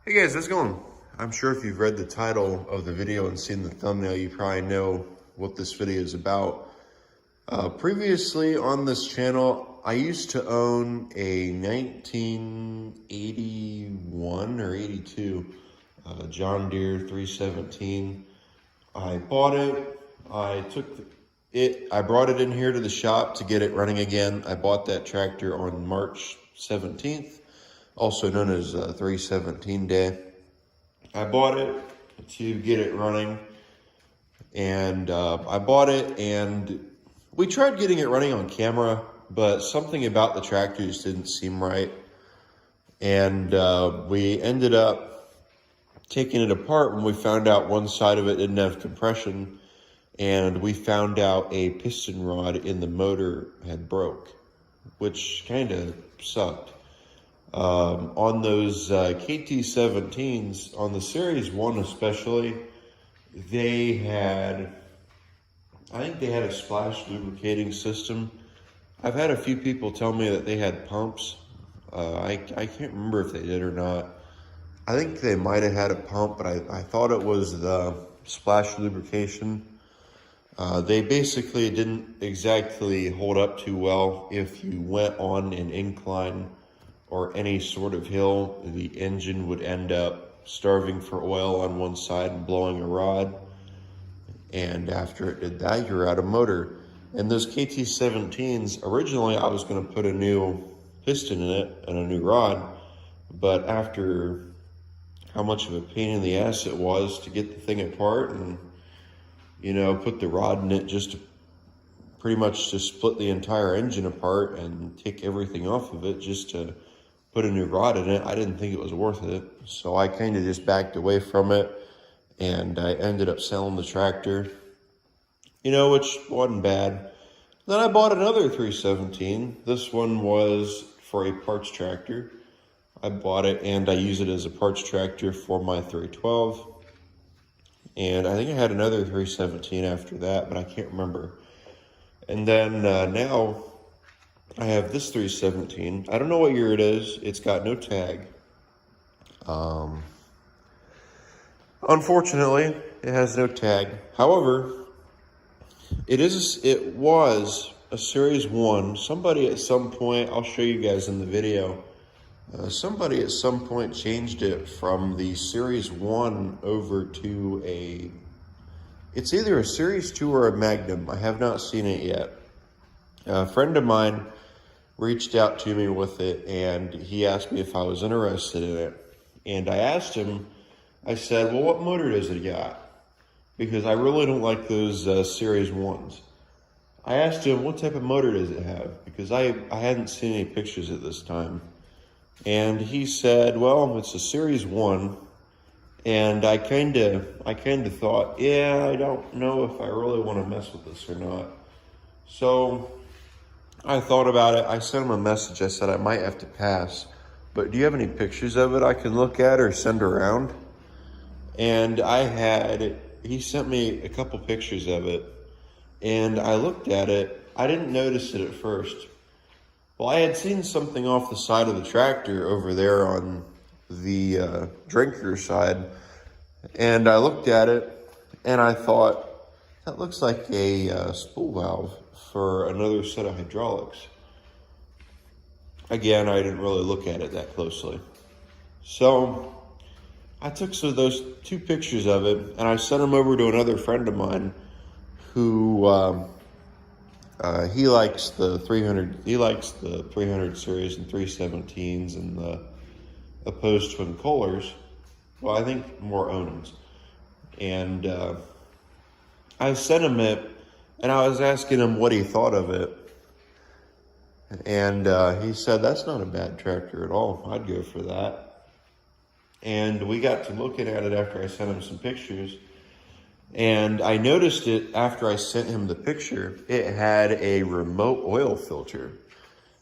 Hey guys, how's it going? I'm sure if you've read the title of the video and seen the thumbnail, you probably know what this video is about. Previously on this channel, I used to own a 1981 or 82 John Deere 317. I bought it, I brought it in here to the shop to get it running again. I bought that tractor on March 17th. Also known as 317 Day. I bought it to get it running, and I bought it and we tried getting it running on camera, but something about the tractor just didn't seem right. And we ended up taking it apart when we found out one side of it didn't have compression, and we found out a piston rod in the motor had broke, which kind of sucked. On those KT17s, on the Series 1 especially, I think they had a splash lubricating system. I've had a few people tell me that they had pumps. I can't remember if they did or not. I think they might have had a pump, but I thought it was the splash lubrication. They basically didn't exactly hold up too well. If you went on an incline or any sort of hill, the engine would end up starving for oil on one side and blowing a rod. And after it did that, you're out of motor. And those KT17s, originally I was gonna put a new piston in it and a new rod, but after how much of a pain in the ass it was to get the thing apart and, you know, put the rod in it just to pretty much to split the entire engine apart and take everything off of it just to put a new rod in it, I didn't think it was worth it. So I kind of just backed away from it, and I ended up selling the tractor, you know, which wasn't bad. Then I bought another 317. This one was for a parts tractor. I bought it and I use it as a parts tractor for my 312. And I think I had another 317 after that, but I can't remember. And then now I have this 317. I don't know what year it is. It's got no tag. Unfortunately, it has no tag. However, it was a Series 1. Somebody at some point, I'll show you guys in the video, somebody at some point changed it from the Series 1 over to it's either a Series 2 or a Magnum. I have not seen it yet. A friend of mine reached out to me with it, and he asked me if I was interested in it. And I asked him, I said, well, what motor does it got? Because I really don't like those Series 1s. I asked him, what type of motor does it have? Because I hadn't seen any pictures at this time. And he said, well, it's a Series 1. And I kind of thought, yeah, I don't know if I really want to mess with this or not. So I thought about it. I sent him a message. I said I might have to pass, but do you have any pictures of it I can look at or send around? And he sent me a couple pictures of it, and I looked at it. I didn't notice it at first. Well, I had seen something off the side of the tractor over there on the drinker side, and I looked at it and I thought, that looks like a spool valve for another set of hydraulics. Again, I didn't really look at it that closely. So I took those two pictures of it and I sent them over to another friend of mine who he likes the 300 series and 317s and the opposed twin Kohlers. Well, I think more Onums. And I sent him it, and I was asking him what he thought of it. And he said, that's not a bad tractor at all. I'd go for that. And we got to looking at it after I sent him some pictures. And I noticed it after I sent him the picture. It had a remote oil filter.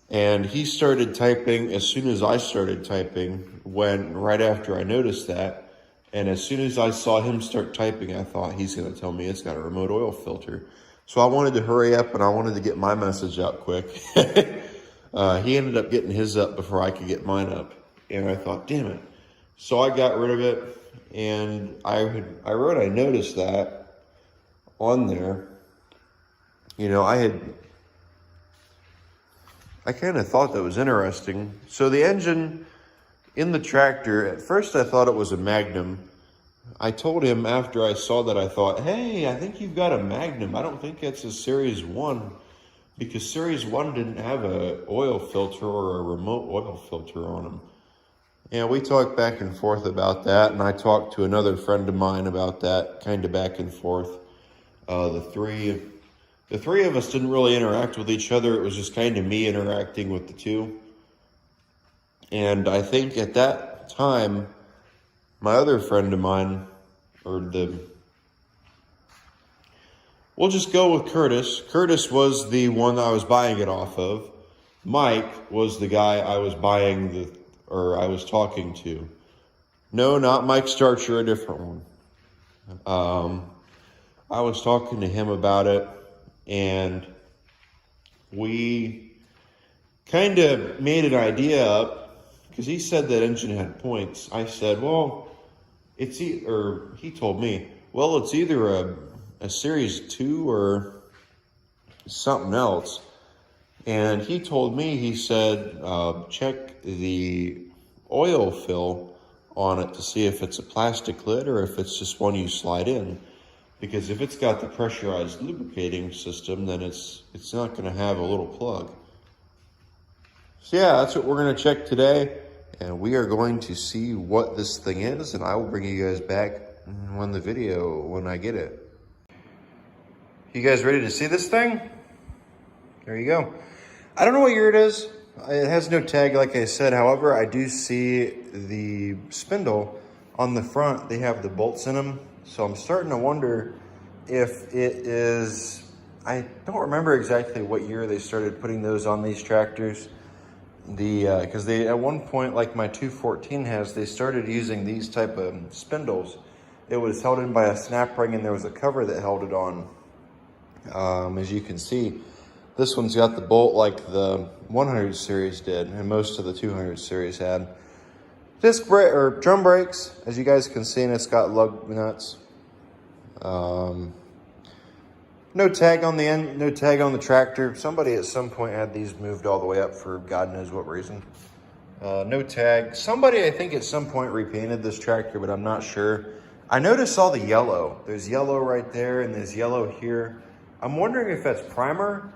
And he started typing as soon as I started typing, right after I noticed that. And as soon as I saw him start typing, I thought, he's going to tell me it's got a remote oil filter. So I wanted to hurry up and I wanted to get my message out quick. He ended up getting his up before I could get mine up. And I thought, damn it. So I got rid of it, and I noticed that on there. You know, I kind of thought that was interesting. So the engine in the tractor, at first I thought it was a Magnum. I told him after I saw that, I thought, hey, I think you've got a Magnum. I don't think it's a Series 1, because Series 1 didn't have a oil filter or a remote oil filter on them. Yeah, we talked back and forth about that, and I talked to another friend of mine about that, kind of back and forth. The three of us didn't really interact with each other. It was just kind of me interacting with the two. And I think at that time, my other friend of mine, we'll just go with Curtis. Curtis was the one I was buying it off of. Mike was the guy I was I was talking to. No, not Mike Starcher, a different one. I was talking to him about it, and we kind of made an idea up, because he said that engine had points. I said, well, he told me, well, it's either a Series 2 or something else. And he told me, he said, check the oil fill on it to see if it's a plastic lid or if it's just one you slide in. Because if it's got the pressurized lubricating system, then it's not going to have a little plug. So yeah, that's what we're going to check today. And we are going to see what this thing is, and I will bring you guys back on the video when I get it. You guys ready to see this thing? There you go. I don't know what year it is. It has no tag, like I said. However, I do see the spindle on the front. They have the bolts in them. So I'm starting to wonder if it is, I don't remember exactly what year they started putting those on these tractors. Because they, at one point, like my 214 has, they started using these type of spindles. It was held in by a snap ring, and there was a cover that held it on. As you can see, this one's got the bolt like the 100 series did, and most of the 200 series had. Disc brake or drum brakes, as you guys can see, and it's got lug nuts. No tag on the end, no tag on the tractor. Somebody at some point had these moved all the way up for God knows what reason. No tag. Somebody, I think, at some point repainted this tractor, but I'm not sure. I noticed all the yellow. There's yellow right there, and there's yellow here. I'm wondering if that's primer,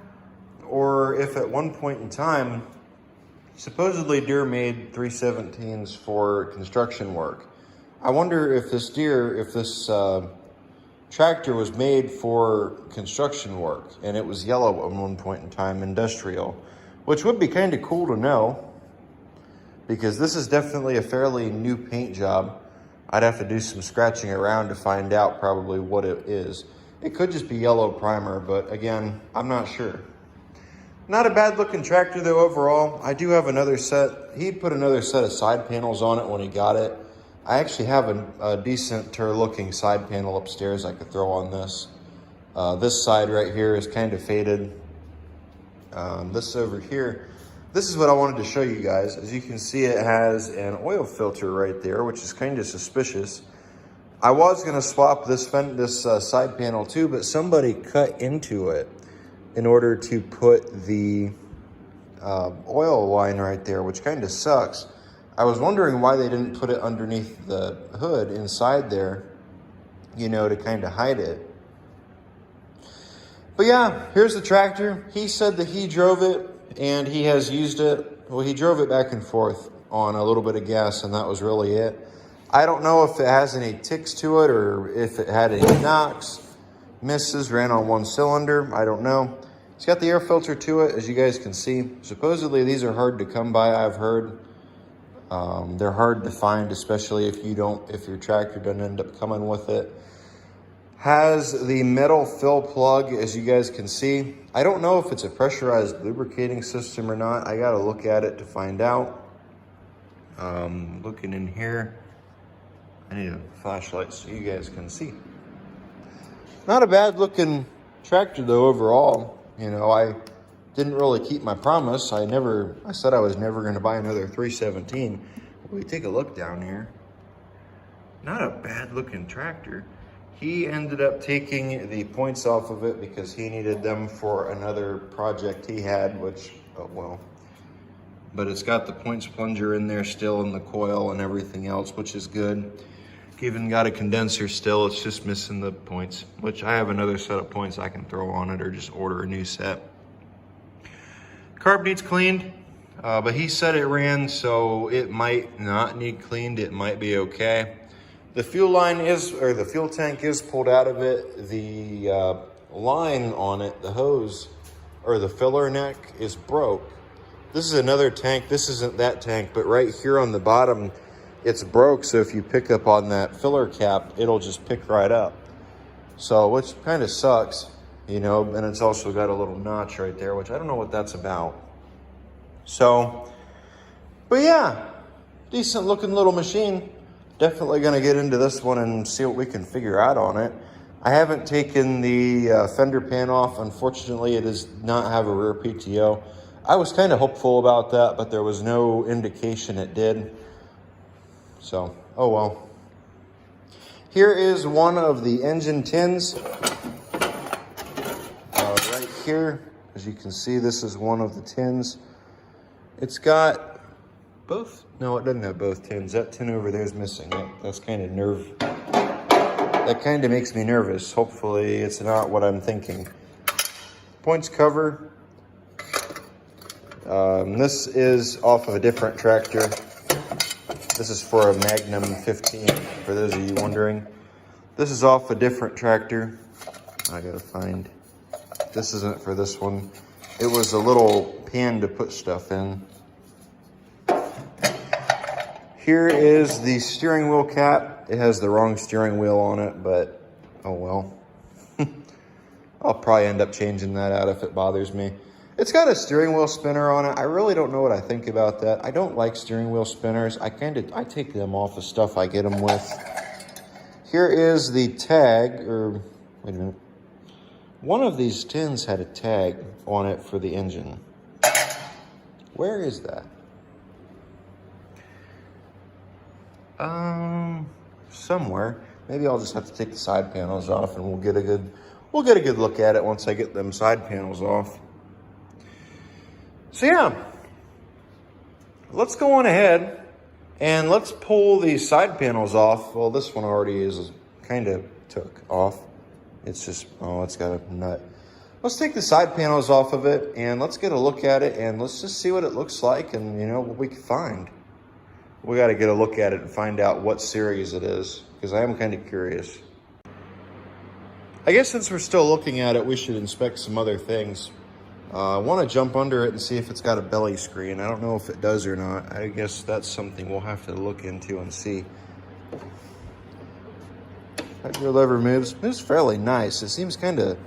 or if at one point in time, supposedly Deere made 317s for construction work. I wonder if this tractor was made for construction work, and it was yellow at one point in time, industrial, which would be kind of cool to know, because this is definitely a fairly new paint job. I'd have to do some scratching around to find out probably what it is. It could just be yellow primer, but again, I'm not sure. Not a bad looking tractor though overall. I do have another set. He put another set of side panels on it when he got it. I actually have a decent looking side panel upstairs I could throw on this. This side right here is kind of faded. This over here, this is what I wanted to show you guys. As you can see, it has an oil filter right there, which is kind of suspicious. I was gonna swap this side panel too, but somebody cut into it in order to put the oil line right there, which kind of sucks. I was wondering why they didn't put it underneath the hood inside there, you know, to kind of hide it. But yeah, here's the tractor. He said that he drove it and he has used it. Well, he drove it back and forth on a little bit of gas, and that was really it. I don't know if it has any ticks to it or if it had any knocks, misses, ran on one cylinder. I don't know. It's got the air filter to it, as you guys can see. Supposedly these are hard to come by, I've heard. They're hard to find, especially if your tractor doesn't end up coming with it. Has the metal fill plug, as you guys can see. I don't know if it's a pressurized lubricating system or not. I gotta look at it to find out. Looking in here, I need a flashlight so you guys can see. Not a bad looking tractor though overall. You know, I didn't really keep my promise. I said I was never going to buy another 317. We take a look down here. not a bad looking tractor. He ended up taking the points off of it because he needed them for another project he had, which, oh well. But it's got the points plunger in there still in the coil and everything else, which is good. Even got a condenser still, it's just missing the points, which I have another set of points I can throw on it or just order a new set. Carb needs cleaned, but he said it ran, so it might not need cleaned, it might be okay. The fuel line is, or the fuel tank is pulled out of it. The line on it, the hose, or the filler neck is broke. This is another tank, this isn't that tank, but right here on the bottom, it's broke, so if you pick up on that filler cap, it'll just pick right up. So, which kind of sucks, you know, and it's also got a little notch right there, which I don't know what that's about. So, but yeah, decent looking little machine. Definitely gonna get into this one and see what we can figure out on it. I haven't taken the fender pan off. Unfortunately, it does not have a rear PTO. I was kind of hopeful about that, but there was no indication it did. So, oh well. Here is one of the engine tins. Right here, as you can see, this is one of the tins. It's got both, no, it doesn't have both tins. That tin over there is missing. That's kind of that kind of makes me nervous. Hopefully it's not what I'm thinking. Points cover. This is off of a different tractor. This is for a Magnum 15, for those of you wondering. This is off a different tractor. I gotta find, this isn't for this one. It was a little pan to put stuff in. Here is the steering wheel cap. It has the wrong steering wheel on it, but oh well. I'll probably end up changing that out if it bothers me. It's got a steering wheel spinner on it. I really don't know what I think about that. I don't like steering wheel spinners. I take them off of stuff I get them with. Here is the tag, or wait a minute. One of these tins had a tag on it for the engine. Where is that? Somewhere. Maybe I'll just have to take the side panels off and we'll get a good look at it once I get them side panels off. So yeah, let's go on ahead and let's pull these side panels off. Well, this one already is kind of took off. It's just, oh, it's got a nut. Let's take the side panels off of it and let's get a look at it and let's just see what it looks like and, you know, what we can find. We got to get a look at it and find out what series it is because I am kind of curious. I guess since we're still looking at it, we should inspect some other things. I want to jump under it and see if it's got a belly screen. I don't know if it does or not. I guess that's something we'll have to look into and see. Your lever moves fairly nice. It seems kind of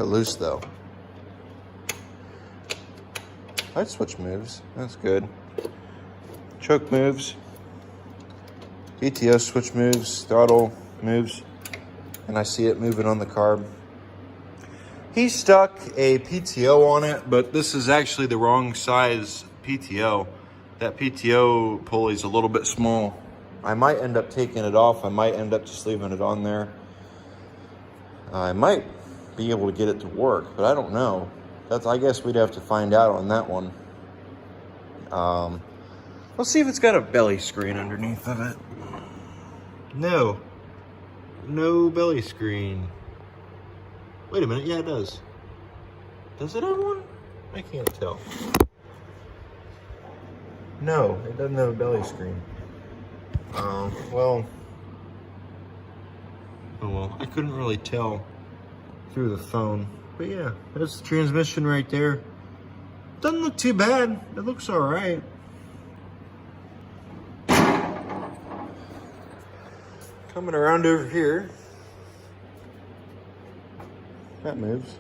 loose though. Light switch moves. That's good. Choke moves. PTO switch moves. Throttle moves. And I see it moving on the carb. He stuck a PTO on it, but this is actually the wrong size PTO. That PTO pulley's a little bit small. I might end up taking it off. I might end up just leaving it on there. I might be able to get it to work, but I don't know. I guess we'd have to find out on that one. Let's see if it's got a belly screen underneath of it. No belly screen. Wait a minute, yeah, it does. Does it have one? I can't tell. No, it doesn't have a belly screen. Well, I couldn't really tell through the phone. But yeah, that's the transmission right there. Doesn't look too bad. It looks all right. Coming around over here. That moves.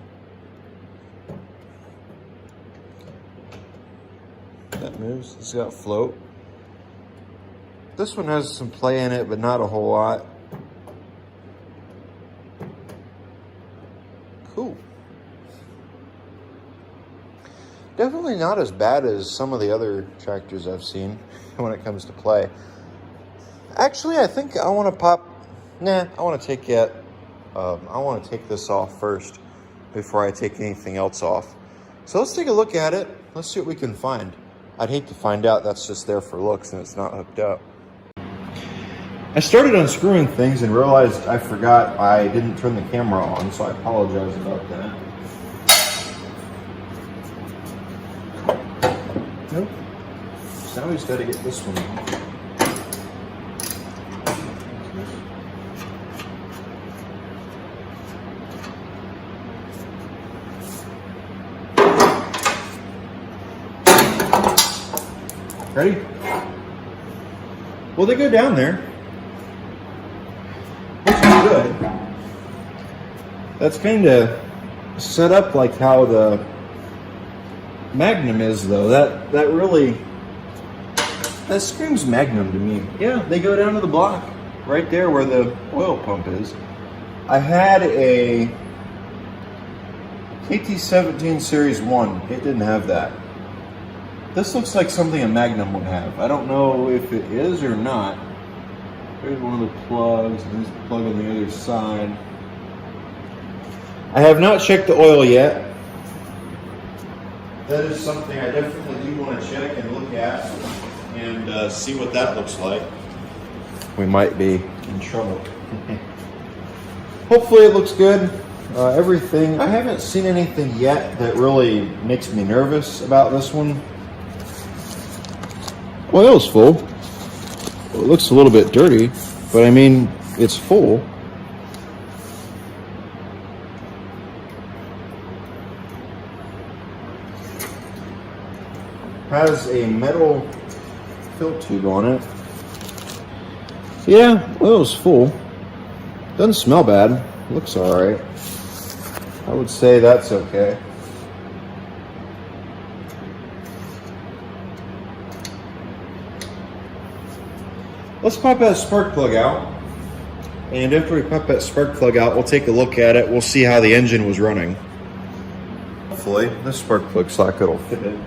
That moves. It's got float. This one has some play in it, but not a whole lot. Cool. Definitely not as bad as some of the other tractors I've seen when it comes to play. Actually, I think I want to pop. Nah, I want to take it. I want to take this off first before I take anything else off. So let's take a look at it. Let's see what we can find. I'd hate to find out that's just there for looks and it's not hooked up. I started unscrewing things and realized I forgot I didn't turn the camera on, so I apologize about that. Nope. So now we just got to get this one off. Ready? Well, they go down there, which is good. That's kind of set up like how the Magnum is, though. That screams Magnum to me. Yeah, they go down to the block right there where the oil pump is. I had a KT17 Series 1. It didn't have that. This looks like something a Magnum would have. I don't know if it is or not. There's one of the plugs, and there's the plug on the other side. I have not checked the oil yet. That is something I definitely do want to check and look at and see what that looks like. We might be in trouble. Hopefully it looks good. Everything, I haven't seen anything yet that really makes me nervous about this one. Oil's full. It looks a little bit dirty, but I mean, it's full. Has a metal fill tube on it. Yeah, oil's full. Doesn't smell bad. Looks alright. I would say that's okay. Let's pop that spark plug out. And after we pop that spark plug out, we'll take a look at it. We'll see how the engine was running. Hopefully, this spark plug socket will fit it.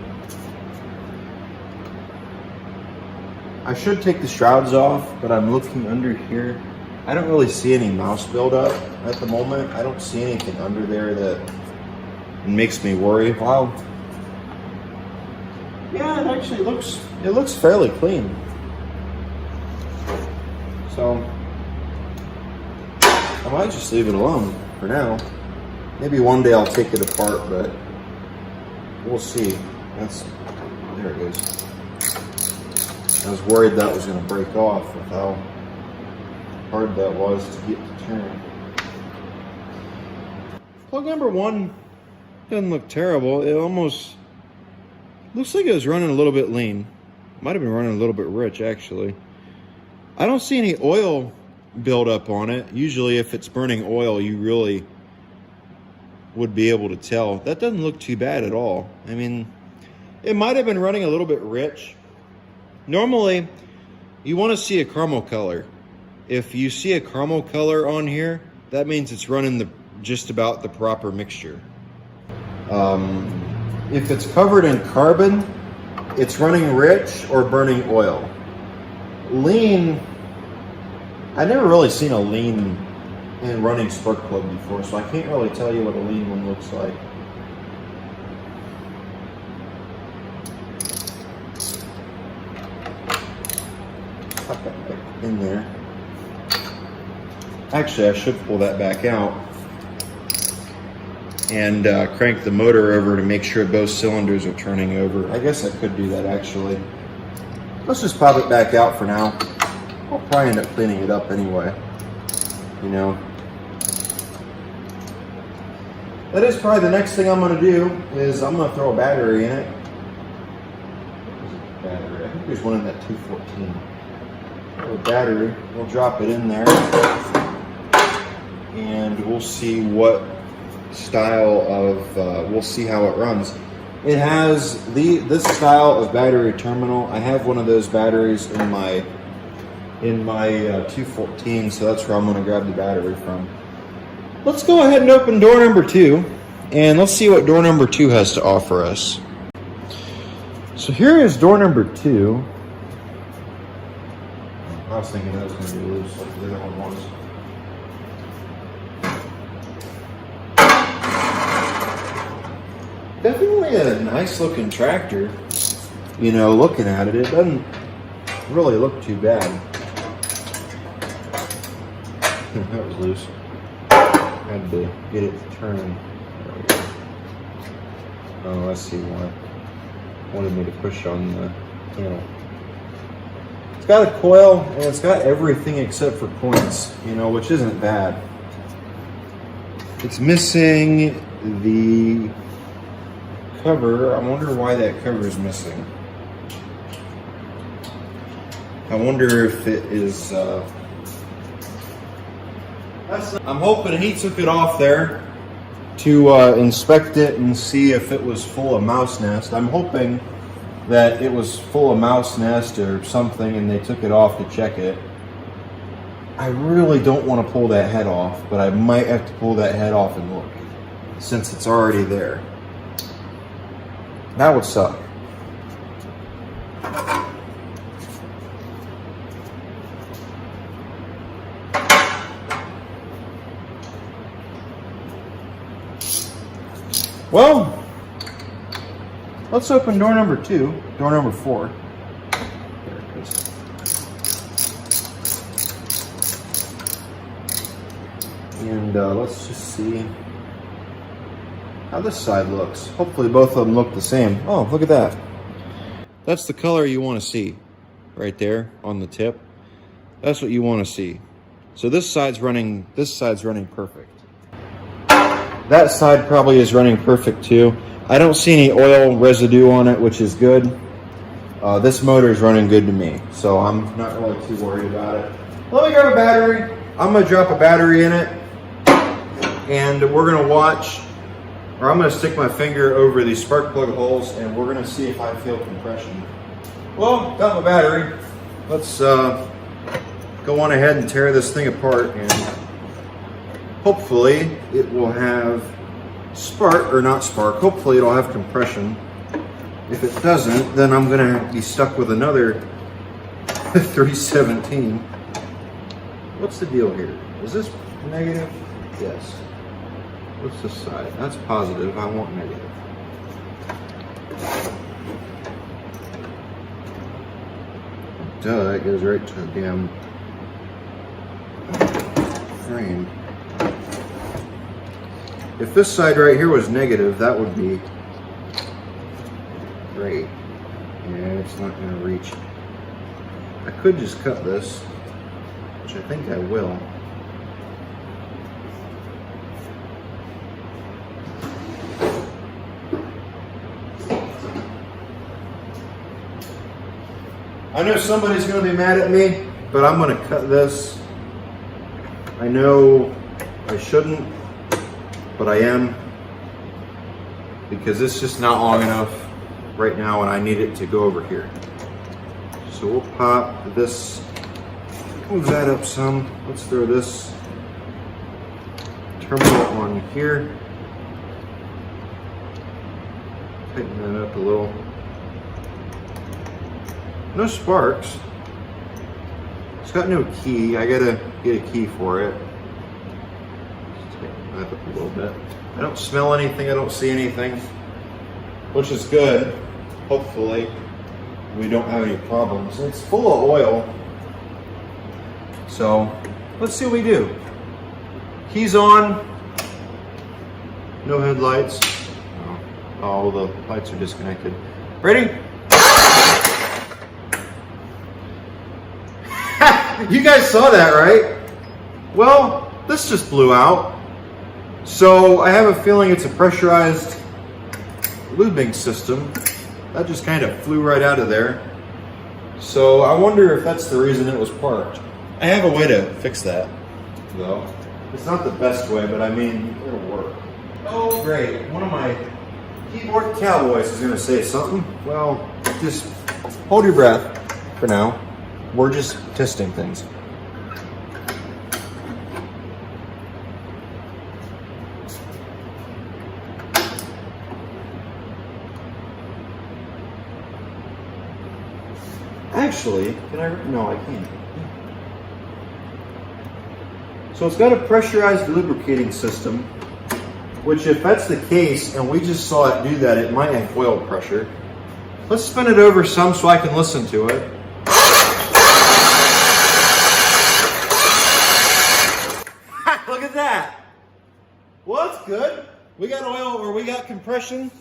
I should take the shrouds off, but I'm looking under here. I don't really see any mouse buildup at the moment. I don't see anything under there that makes me worry. Wow. Yeah, it actually looks fairly clean. So I might just leave it alone for now. Maybe one day I'll take it apart, but we'll see. There it goes. I was worried that was going to break off with how hard that was to get to turn. Plug number 1 doesn't look terrible. It almost looks like it was running a little bit lean. Might have been running a little bit rich, actually. I don't see any oil buildup on it. Usually if it's burning oil, you really would be able to tell. That doesn't look too bad at all. I mean, it might have been running a little bit rich. Normally, you want to see a caramel color. If you see a caramel color on here, that means it's running just about the proper mixture. If it's covered in carbon, it's running rich or burning oil. Lean, I've never really seen a lean and running spark plug before, so I can't really tell you what a lean one looks like. Pop that back in there. Actually, I should pull that back out and crank the motor over to make sure both cylinders are turning over. I guess I could do that actually. Let's just pop it back out for now. I'll probably end up cleaning it up anyway. You know. That is probably the next thing I'm going to do is I'm going to throw a battery in it. Battery. I think there's one in that 214. Throw a battery. We'll drop it in there. And we'll see what style of, we'll see how it runs. It has this style of battery terminal. I have one of those batteries in my 214, so that's where I'm going to grab the battery from. Let's go ahead and open door number 2, and let's see what door number 2 has to offer us. So here is door number 2. I was thinking that was going to be loose like the other one was. Definitely a nice looking tractor. You know, looking at it, it doesn't really look too bad. That was loose. Had to get it to turn. Oh, I see why. Wanted me to push on the panel. It's got a coil and it's got everything except for points, you know, which isn't bad. It's missing the cover. I wonder why that cover is missing. I wonder if it is. I'm hoping he took it off there to inspect it and see if it was full of mouse nest. I'm hoping that it was full of mouse nest or something and they took it off to check it. I really don't want to pull that head off, but I might have to pull that head off and look since it's already there. That would suck. Well, let's open door number 2, door number 4. There it goes. And let's just see how this side looks. Hopefully both of them look the same. Oh, look at that. That's the color you want to see right there on the tip. That's what you want to see. So this side's running perfect. That side probably is running perfect too. I don't see any oil residue on it, which is good. This motor is running good to me, so I'm not really too worried about it. Let me grab a battery. I'm gonna drop a battery in it, and we're gonna watch, or I'm gonna stick my finger over these spark plug holes, and we're gonna see if I feel compression. Well, got my battery. Let's go on ahead and tear this thing apart, and hopefully it will have hopefully it'll have compression. If it doesn't, then I'm gonna be stuck with another 317. What's the deal here? Is this negative? Yes. What's this side? That's positive. I want negative. Duh, that goes right to the damn frame. If this side right here was negative, that would be great. Yeah, it's not going to reach. I could just cut this, which I think I will. I know somebody's going to be mad at me, but I'm going to cut this. I know I shouldn't, but I am, because it's just not long enough right now and I need it to go over here. So we'll pop this, move that up some. Let's throw this terminal on here. Tighten that up a little. No sparks. It's got no key. I gotta get a key for it. Just tighten that up a little bit. I don't smell anything. I don't see anything, which is good. Hopefully, we don't have any problems. It's full of oil. So let's see what we do. Keys on. No headlights. Oh, all the lights are disconnected. Ready? You guys saw that, right? Well, this just blew out. So I have a feeling it's a pressurized lubing system. That just kind of flew right out of there. So I wonder if that's the reason it was parked. I have a way to fix that, though. It's not the best way, but I mean, it'll work. Oh, great. One of my keyboard cowboys is going to say something. Well, just hold your breath for now. We're just testing things. Actually, can I? No, I can't. So it's got a pressurized lubricating system, which if that's the case, and we just saw it do that, it might have oil pressure. Let's spin it over some so I can listen to it. Look at that. Well, that's good. We got oil, or we got compression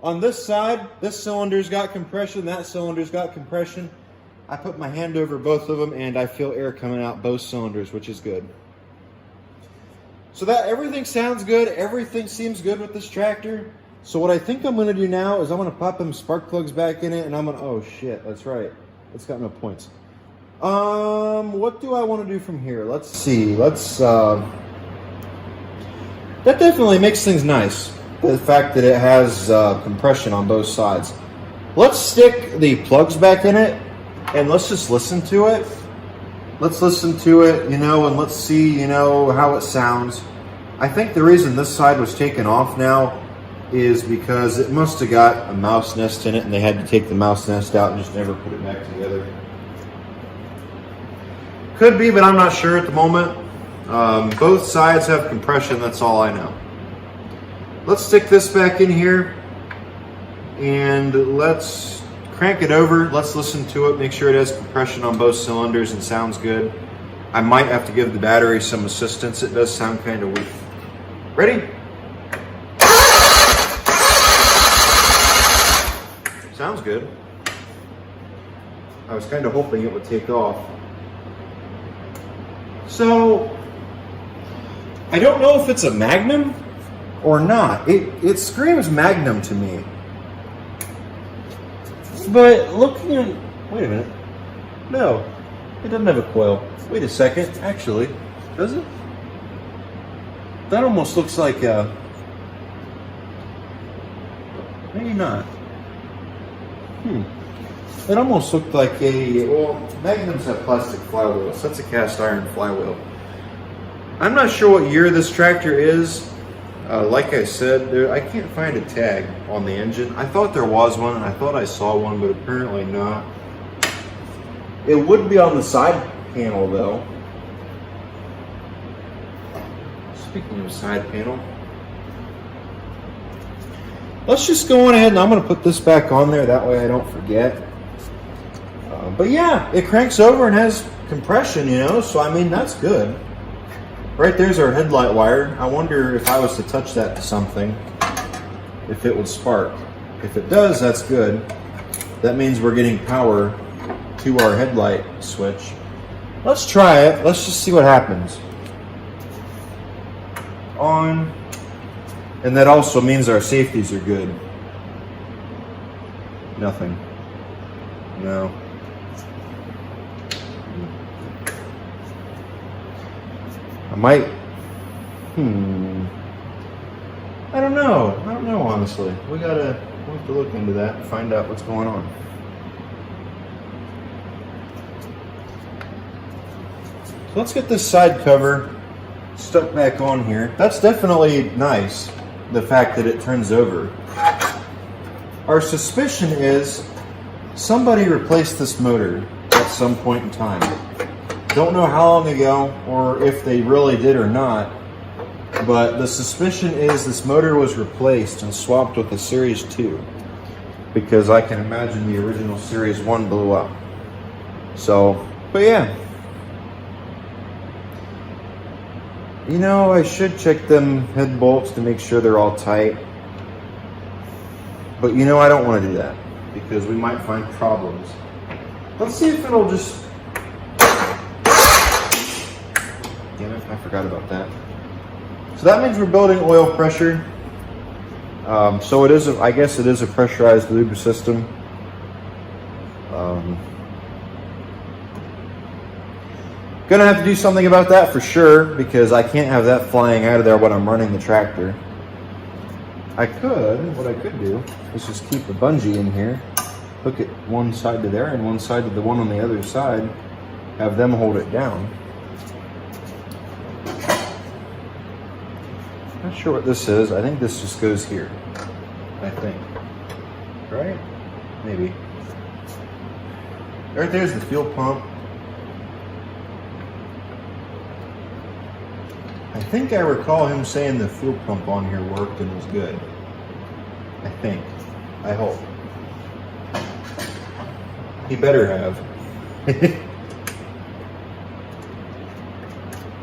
on this side. This cylinder's got compression, that cylinder's got compression. I put my hand over both of them and I feel air coming out both cylinders, which is good. So that everything sounds good, everything seems good with this tractor. So what I think I'm gonna do now is I'm gonna pop them spark plugs back in it, and I'm gonna, oh shit, that's right. It's got no points. What do I wanna do from here? Let's see, that definitely makes things nice. The fact that it has compression on both sides. Let's stick the plugs back in it and let's just listen to it. Let's listen to it, you know, and let's see, you know, how it sounds. I think the reason this side was taken off now is because it must have got a mouse nest in it and they had to take the mouse nest out and just never put it back together. Could be, but I'm not sure at the moment. Both sides have compression, that's all I know. Let's stick this back in here and let's crank it over. Let's listen to it, make sure it has compression on both cylinders and sounds good. I might have to give the battery some assistance. It does sound kind of weak. Ready? Sounds good. I was kind of hoping it would take off. So, I don't know if it's a Magnum or not. It screams Magnum to me. But looking at, wait a minute. No, it doesn't have a coil. Wait a second, actually, does it? That almost looks like a, maybe not. It almost looked like a, well, Magnums have plastic flywheels. That's a cast iron flywheel. I'm not sure what year this tractor is. Like I said, I can't find a tag on the engine. I thought there was one, and I thought I saw one, but apparently not. It would be on the side panel, though. Speaking of side panel, let's just go on ahead, and I'm going to put this back on there. That way I don't forget. But yeah, it cranks over and has compression, you know, so I mean, that's good. Right there's our headlight wire. I wonder if I was to touch that to something, if it would spark. If it does, that's good. That means we're getting power to our headlight switch. Let's try it. Let's just see what happens. On. And that also means our safeties are good. Nothing. No. I might, I don't know honestly. We'll have to look into that and find out what's going on. So let's get this side cover stuck back on here. That's definitely nice, the fact that it turns over. Our suspicion is somebody replaced this motor at some point in time. Don't know how long ago or if they really did or not, but the suspicion is this motor was replaced and swapped with a Series 2, because I can imagine the original Series 1 blew up. So, but yeah. You know, I should check them head bolts to make sure they're all tight. But you know, I don't want to do that because we might find problems. Let's see if it'll just... Damn it, I forgot about that. So that means we're building oil pressure. So it is, I guess it is a pressurized lube system. Gonna have to do something about that for sure, because I can't have that flying out of there when I'm running the tractor. What I could do is just keep a bungee in here, hook it one side to there and one side to the one on the other side, have them hold it down. Not sure what this is. I think this just goes here. I think. Right? Maybe. Right there's the fuel pump. I think I recall him saying the fuel pump on here worked and was good. I think. I hope. He better have.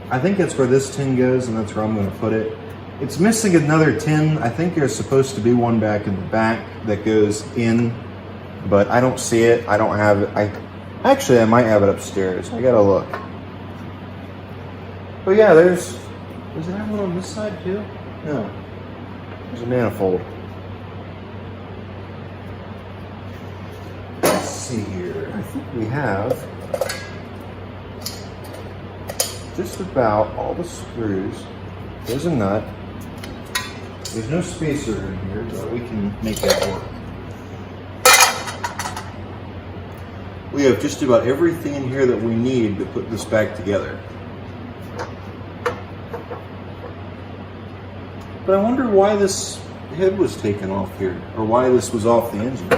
I think that's where this tin goes, and that's where I'm going to put it. It's missing another tin. I think there's supposed to be one back in the back that goes in, but I don't see it. I don't have it. Actually, I might have it upstairs. I gotta look. But yeah, does it have one on this side too? No. There's a manifold. Let's see here. I think we have just about all the screws. There's a nut. There's no spacer in here, but we can make that work. We have just about everything in here that we need to put this back together. But I wonder why this head was taken off here, or why this was off the engine.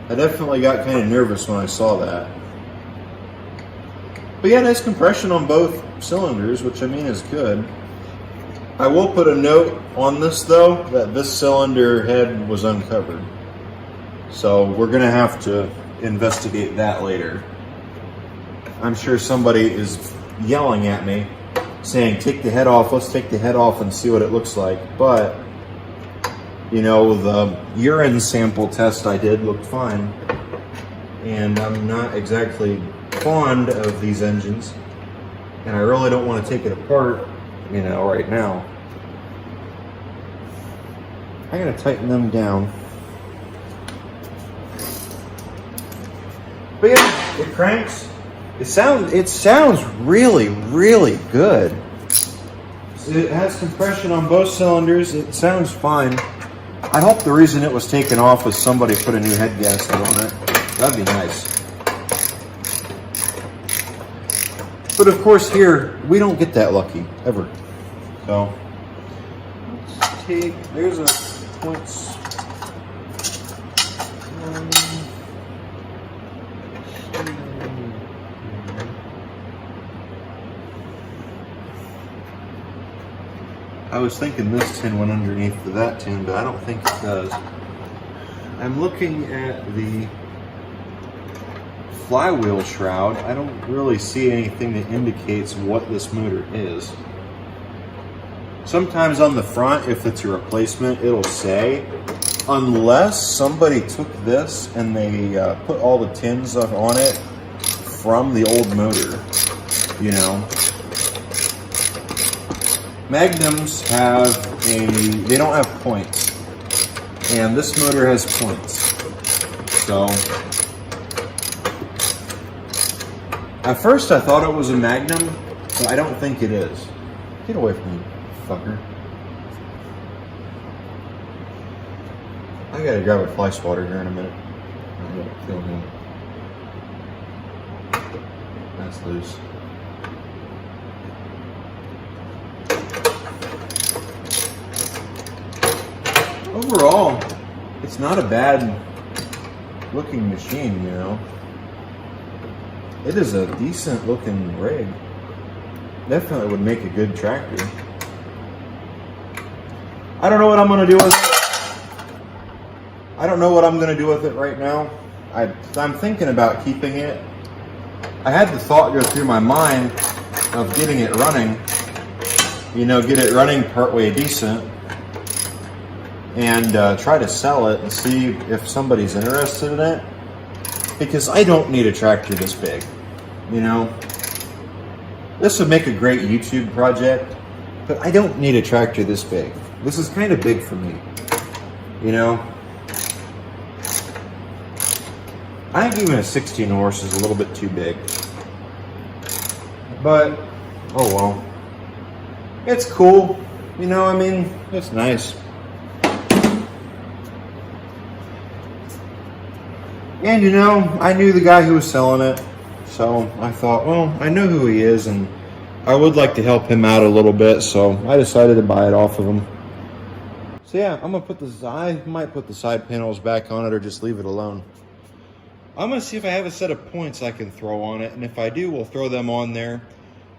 I definitely got kind of nervous when I saw that. But yeah, nice compression on both cylinders, which I mean is good. I will put a note on this though, that this cylinder head was uncovered. So we're gonna have to investigate that later. I'm sure somebody is yelling at me saying, take the head off, let's take the head off and see what it looks like. But, you know, the urine sample test I did looked fine. And I'm not exactly fond of these engines. And I really don't want to take it apart, you know, right now. I gotta tighten them down. But yeah, it cranks. It sounds really, really good. It has compression on both cylinders. It sounds fine. I hope the reason it was taken off was somebody put a new head gasket on it. That'd be nice. But of course here, we don't get that lucky, ever. So, let's take, there's a points. I was thinking this tin went underneath that tin, but I don't think it does. I'm looking at the flywheel shroud. I don't really see anything that indicates what this motor is. Sometimes on the front, if it's a replacement, it'll say, unless somebody took this and they put all the tins on it from the old motor, you know. Magnums they don't have points, and this motor has points. So, at first I thought it was a Magnum, but I don't think it is. Get away from me, fucker. I gotta grab a fly swatter here in a minute. I'm gonna kill him. That's loose. Overall, it's not a bad looking machine, you know. It is a decent looking rig. Definitely would make a good tractor. I don't know what I'm going to do with it. I don't know what I'm going to do with it right now. I'm thinking about keeping it. I had the thought go through my mind of getting it running. You know, get it running partway decent. And try to sell it and see if somebody's interested in it. Because I don't need a tractor this big, you know. This would make a great YouTube project, but I don't need a tractor this big. This is kind of big for me, you know. I think even a 16 horse is a little bit too big. But, oh well. It's cool, you know, I mean, it's nice. And you know, I knew the guy who was selling it, so I thought, well, I know who he is, and I would like to help him out a little bit, so I decided to buy it off of him. So yeah, I'm gonna I might put the side panels back on it or just leave it alone. I'm gonna see if I have a set of points I can throw on it, and if I do, we'll throw them on there.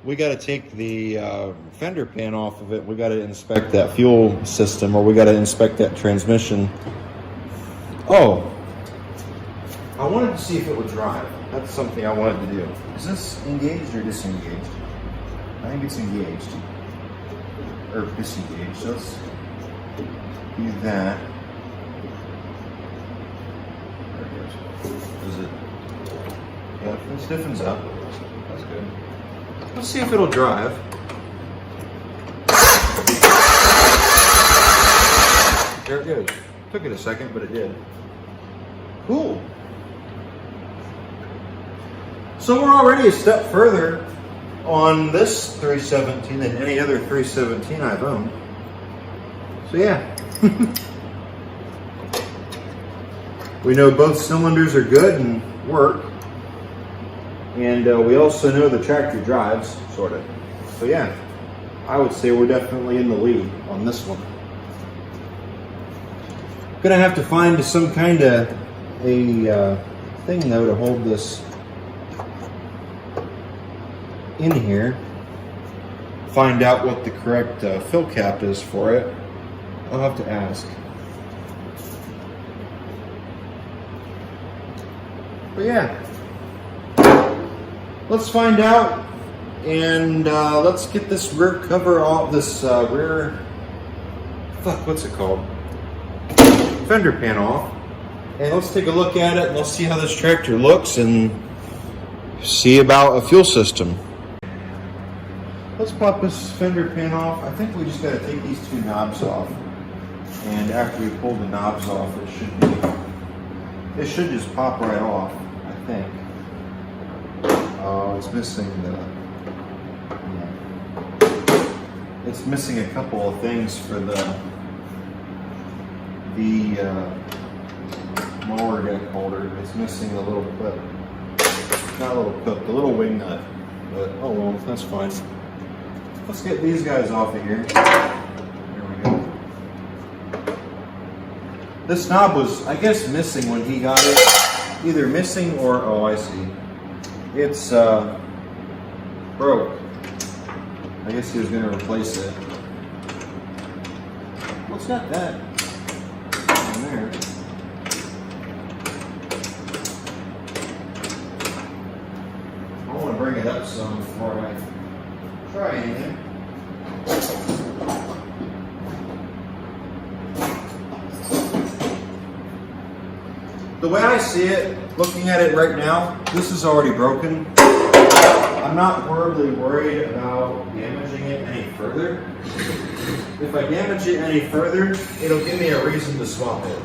we got to take the fender pan off of it. We got to inspect that fuel system, or we got to inspect that transmission. Oh, I wanted to see if it would drive. That's something I wanted to do. Is this engaged or disengaged? I think it's engaged. Or disengaged. Let's do that. There it goes. Is it? Yeah, it stiffens up. That's good. Let's see if it'll drive. There it goes. Took it a second, but it did. Cool. So we're already a step further on this 317 than any other 317 I've owned. So yeah. We know both cylinders are good and work. And we also know the tractor drives, sort of. So yeah, I would say we're definitely in the lead on this one. Gonna have to find some kind of a thing though to hold this in here. Find out what the correct fill cap is for it. I'll have to ask. But yeah, let's find out, and let's get this rear cover off, this rear, what's it called? Fender pan off, and let's take a look at it, and let's see how this tractor looks, and see about a fuel system. Let's pop this fender pan off. I think we just got to take these two knobs off, and after we pull the knobs off, it should just pop right off, I think. Oh, it's missing it's missing a couple of things for the mower deck holder. It's missing the little clip. Not a little clip, the little wing nut. But oh well, that's fine. Let's get these guys off of here. There we go. This knob was, I guess, missing when he got it. Either missing or, oh, I see. It's broke. I guess he was going to replace it. What's got that in there? I want to bring it up some before I try anything. The way I see it, looking at it right now, this is already broken. I'm not horribly worried about damaging it any further. If I damage it any further, it'll give me a reason to swap it.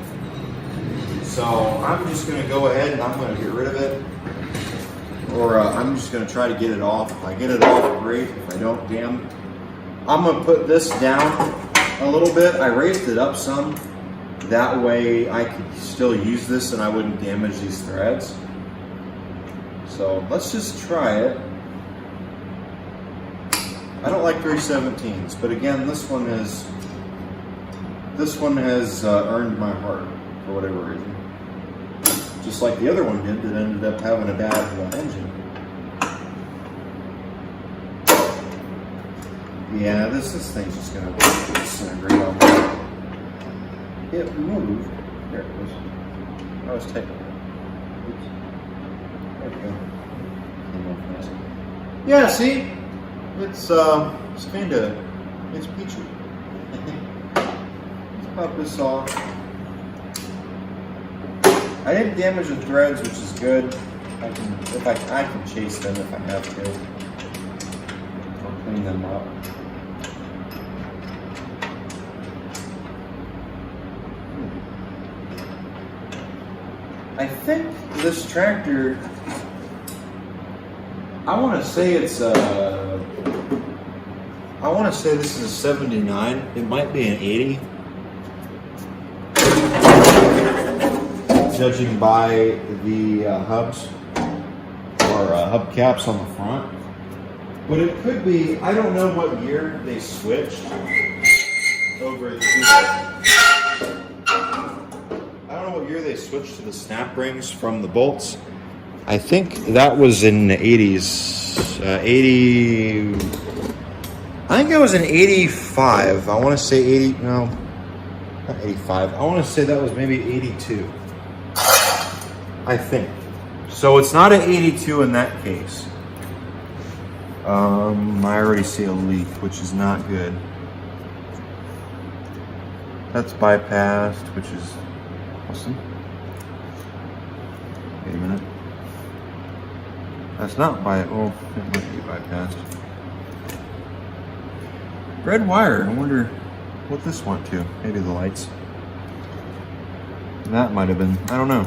So I'm just going to go ahead and I'm going to get rid of it. Or I'm just going to try to get it off. If I get it off, great. If I don't, damn. I'm going to put this down a little bit. I raised it up some. That way I could still use this and I wouldn't damage these threads. So let's just try it. I don't like 317s, but again, this one has earned my heart for whatever reason. Just like the other one did that ended up having a bad engine. Yeah, this thing's just gonna disintegrate on me. It moved. There it was. I was taking it. Oops. There we go. Came off fast. Yeah, see? It's kinda, it's peachy. Let's pop this off. I didn't damage the threads, which is good. I can chase them if I have to. I'll clean them up. I think this tractor, I want to say it's I want to say this is a 79. It might be an 80. Judging by the hubs or hubcaps on the front. But it could be, I don't know what year they switched over to I don't know what year they switched to the snap rings from the bolts. I think that was in the 80s. 80. I think that was in 85. I want to say 80. No, not 85. I want to say that was maybe 82. I think. So it's not an 82 in that case. I already see a leak, which is not good. That's bypassed, which is awesome. Wait a minute. That's not it might be bypassed. Red wire, I wonder what this went to. Maybe the lights. That might have been, I don't know.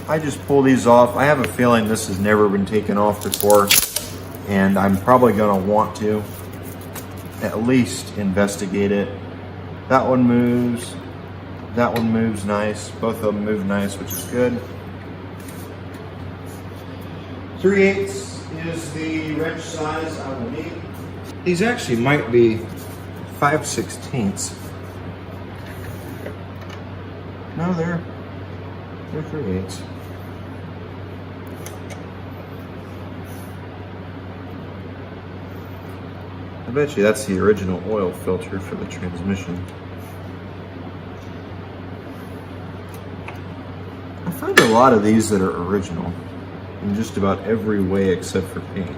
I just pull these off. I have a feeling this has never been taken off before, and I'm probably gonna want to at least investigate it. That one moves. That one moves nice. Both of them move nice, which is good. 3/8 is the wrench size I will need. These actually might be 5/16. No, they're 3/8. I bet you that's the original oil filter for the transmission. I find a lot of these that are original in just about every way except for paint.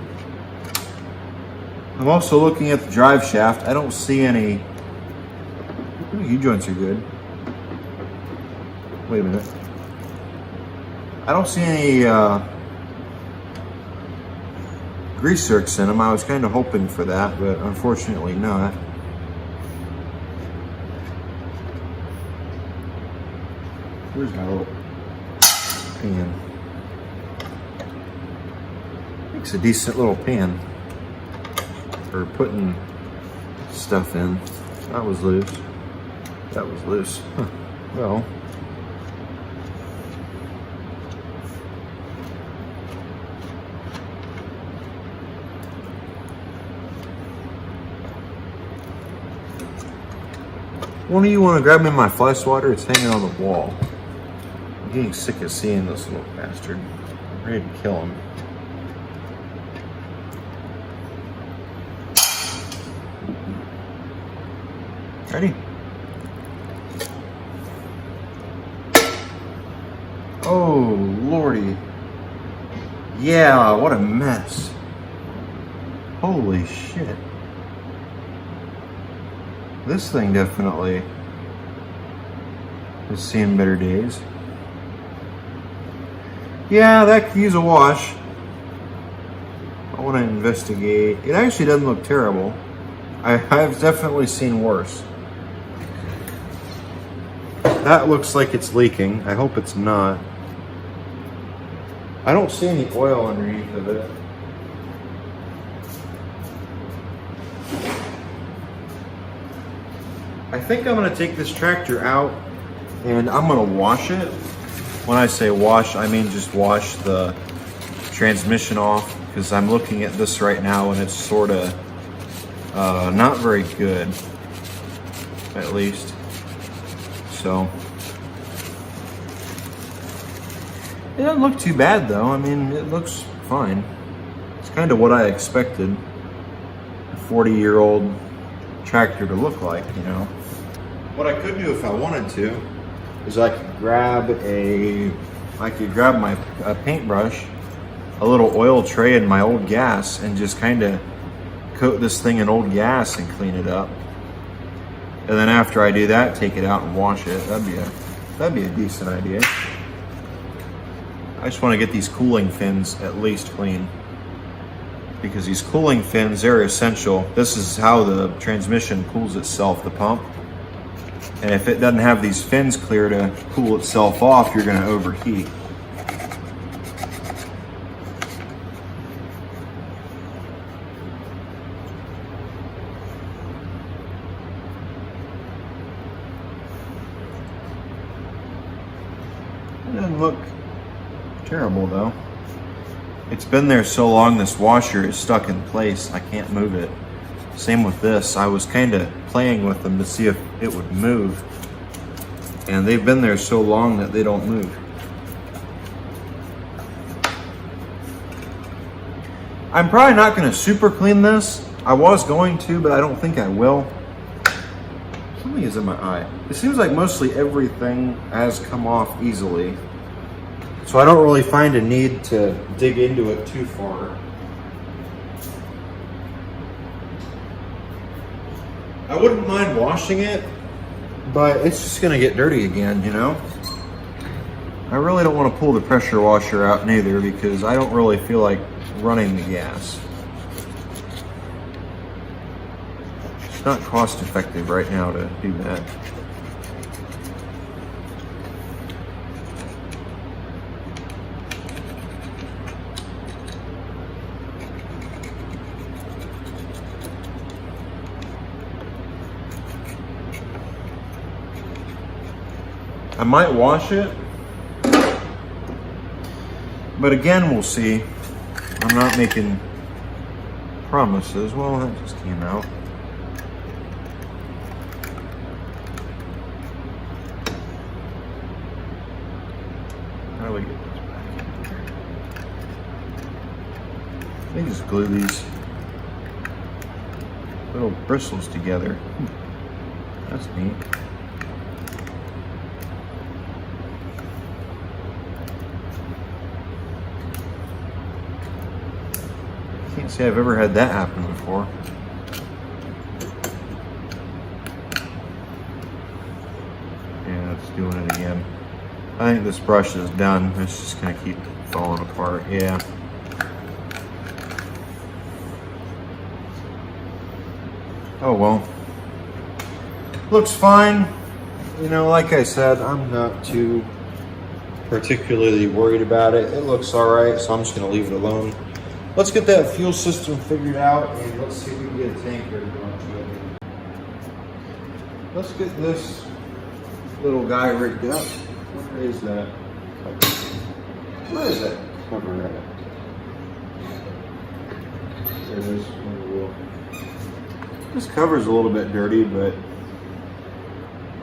I'm also looking at the drive shaft. I don't see any. Ooh, U-joints are good. Wait a minute. I don't see any grease zerks in them. I was kind of hoping for that, but unfortunately not. Where's my little pan? Makes a decent little pan for putting stuff in. That was loose. That was loose. Huh. Well. One of you want to grab me my fly swatter? It's hanging on the wall. I'm getting sick of seeing this little bastard. I'm ready to kill him. Ready? Oh, lordy. Yeah, what a mess. Holy shit. This thing definitely has seen better days. Yeah, that could use a wash. I want to investigate. It actually doesn't look terrible. I've definitely seen worse. That looks like it's leaking. I hope it's not. I don't see any oil underneath of it. I think I'm gonna take this tractor out and I'm gonna wash it. When I say wash, I mean just wash the transmission off, because I'm looking at this right now and it's sort of not very good, at least. So it doesn't look too bad though. I mean, it looks fine. It's kind of what I expected a 40-year-old tractor to look like, you know. What I could do if I wanted to is I could grab my paintbrush, a little oil tray and my old gas, and just kind of coat this thing in old gas and clean it up. And then after I do that, take it out and wash it. That'd be a decent idea. I just want to get these cooling fins at least clean, because these cooling fins, they're essential. This is how the transmission cools itself, the pump. And if it doesn't have these fins clear to cool itself off, you're going to overheat. It doesn't look terrible though. It's been there so long, this washer is stuck in place. I can't move it. Same with this. I was kind of playing with them to see if it would move, and they've been there so long that they don't move. I'm probably not going to super clean this. I was going to, but I don't think I will. Something is in my eye. It seems like mostly everything has come off easily, so I don't really find a need to dig into it too far. I wouldn't mind washing it, but it's just gonna get dirty again, you know? I really don't want to pull the pressure washer out neither, because I don't really feel like running the gas. It's not cost effective right now to do that. I might wash it, but again, we'll see. I'm not making promises. Well, that just came out. How do we get this back in here? They just glue these little bristles together. That's neat. Can't say I've ever had that happen before. Yeah, it's doing it again. I think this brush is done. It's just gonna keep falling apart. Yeah. Oh well. Looks fine. You know, like I said, I'm not too particularly worried about it. It looks alright, so I'm just gonna leave it alone. Let's get that fuel system figured out, and let's see if we can get a tanker going to it. Let's get this little guy rigged up. Where is that cover? Where is that cover at? There it is. This cover's a little bit dirty, but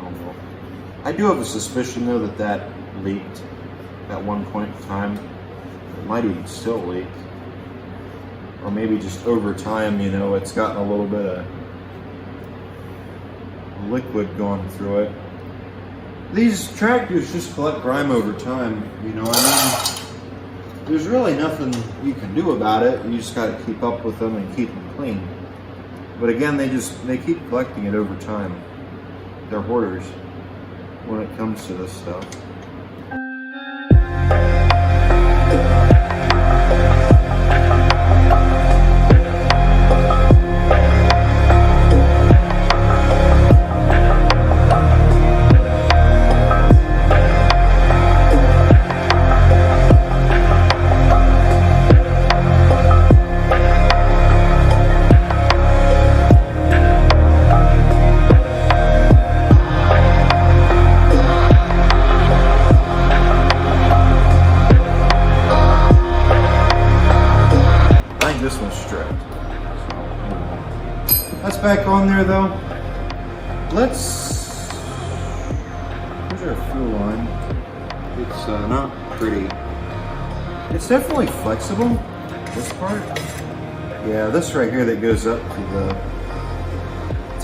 oh well. I do have a suspicion though that that leaked at one point in time. It might even still leak. Or maybe just over time, you know, it's gotten a little bit of liquid going through it. These tractors just collect grime over time, you know. I mean, there's really nothing you can do about it. You just got to keep up with them and keep them clean. But again, they keep collecting it over time. They're hoarders when it comes to this stuff. That's back on there though. Here's our fuel line. It's not pretty. It's definitely flexible, this part. Yeah, this right here that goes up to the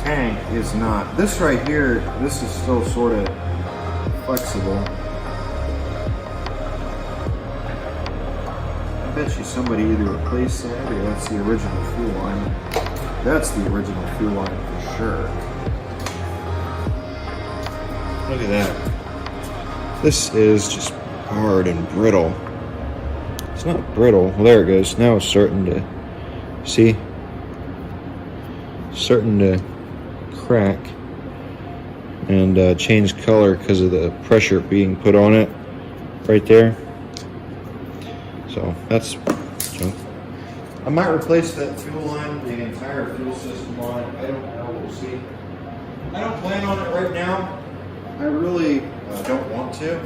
tank is not. This right here, this is still sort of flexible. I bet you somebody either replaced that or that's the original fuel line. That's the original fuel line for sure. Look at that. This is just hard and brittle. It's not brittle. Well, there it goes. Now it's starting to, see? Starting to crack and change color because of the pressure being put on it right there. So that's junk. I might replace that fuel line, the entire fuel system on it. I don't know, we'll see. I don't plan on it right now. I really don't want to,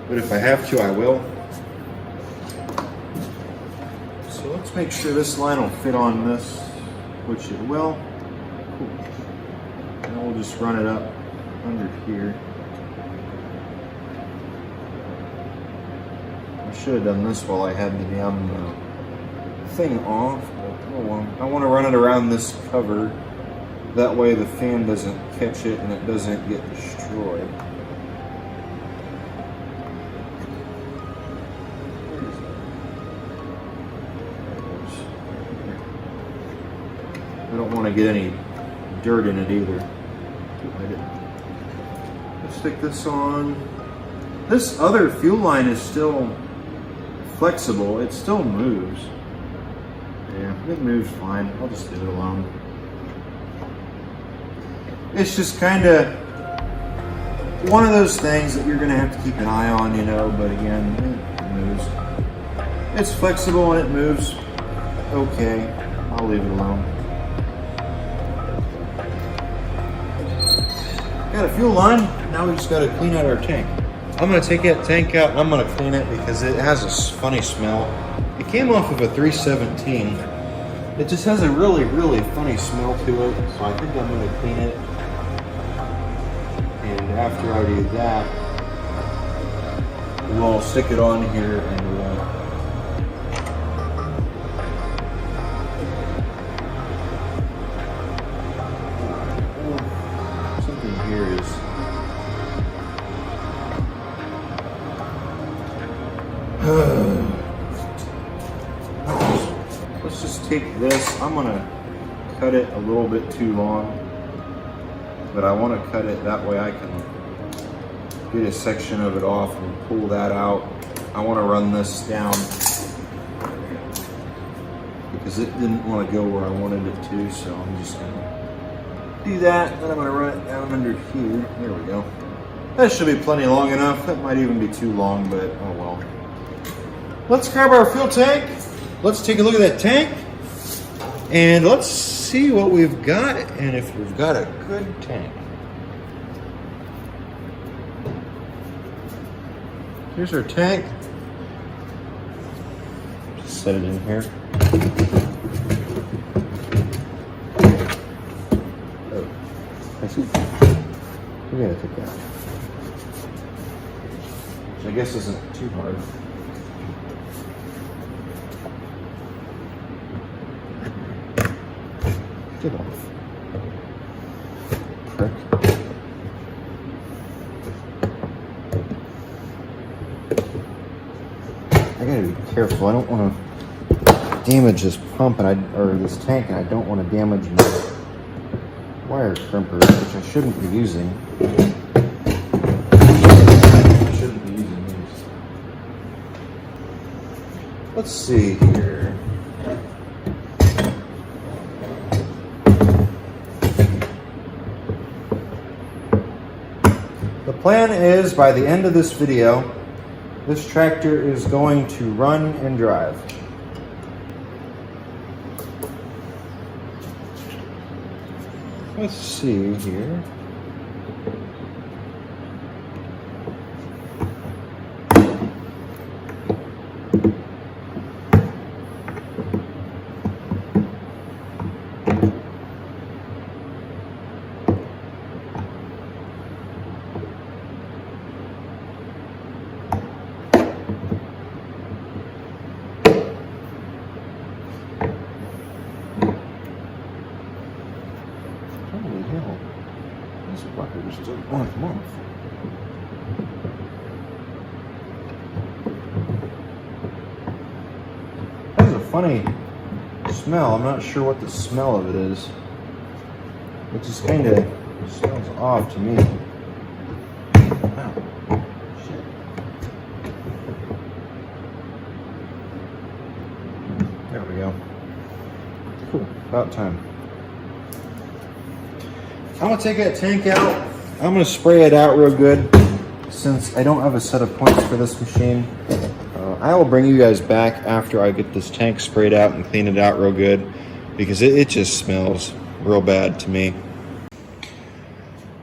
but if I have to, I will. So let's make sure this line will fit on this, which it will. Cool. And we'll just run it up under here. should have done this while I had the damn thing off. But, oh well. I want to run it around this cover. That way the fan doesn't catch it and it doesn't get destroyed. I don't want to get any dirt in it either. Let's stick this on. This other fuel line is still flexible. It still moves. Yeah, it moves fine. I'll just leave it alone. It's just kind of one of those things that you're going to have to keep an eye on, you know, but again, it moves. It's flexible and it moves okay. I'll leave it alone. Got a fuel line. Now we just got to clean out our tank. I'm going to take that tank out and I'm going to clean it because it has a funny smell. It came off of a 317. It just has a really, really funny smell to it. So I think I'm going to clean it. And after I do that, we'll stick it on here and something here is let's just take this. I'm gonna cut it a little bit too long, but I want to cut it that way I can get a section of it off and pull that out. I want to run this down because it didn't want to go where I wanted it to, so I'm just gonna do that. Then I'm gonna run it down under here. There we go. That should be plenty long enough. That might even be too long, but oh well. Let's grab our fuel tank. Let's take a look at that tank. And let's see what we've got and if we've got a good tank. Here's our tank. Just set it in here. Oh, I see. We gotta take that. Which I guess isn't too hard. Get off. Prick. I gotta be careful. I don't want to damage this pump or this tank, and I don't want to damage my wire crimpers, which I shouldn't be using. I shouldn't be using these. Let's see here. The plan is, by the end of this video, this tractor is going to run and drive. Let's see here. This fucker just doesn't want to come off. That has a funny smell. I'm not sure what the smell of it is. It just kind of smells off to me. Wow. Shit. There we go. Cool. About time. I'm going to take that tank out. I'm going to spray it out real good. Since I don't have a set of points for this machine, I will bring you guys back after I get this tank sprayed out and clean it out real good, because it just smells real bad to me.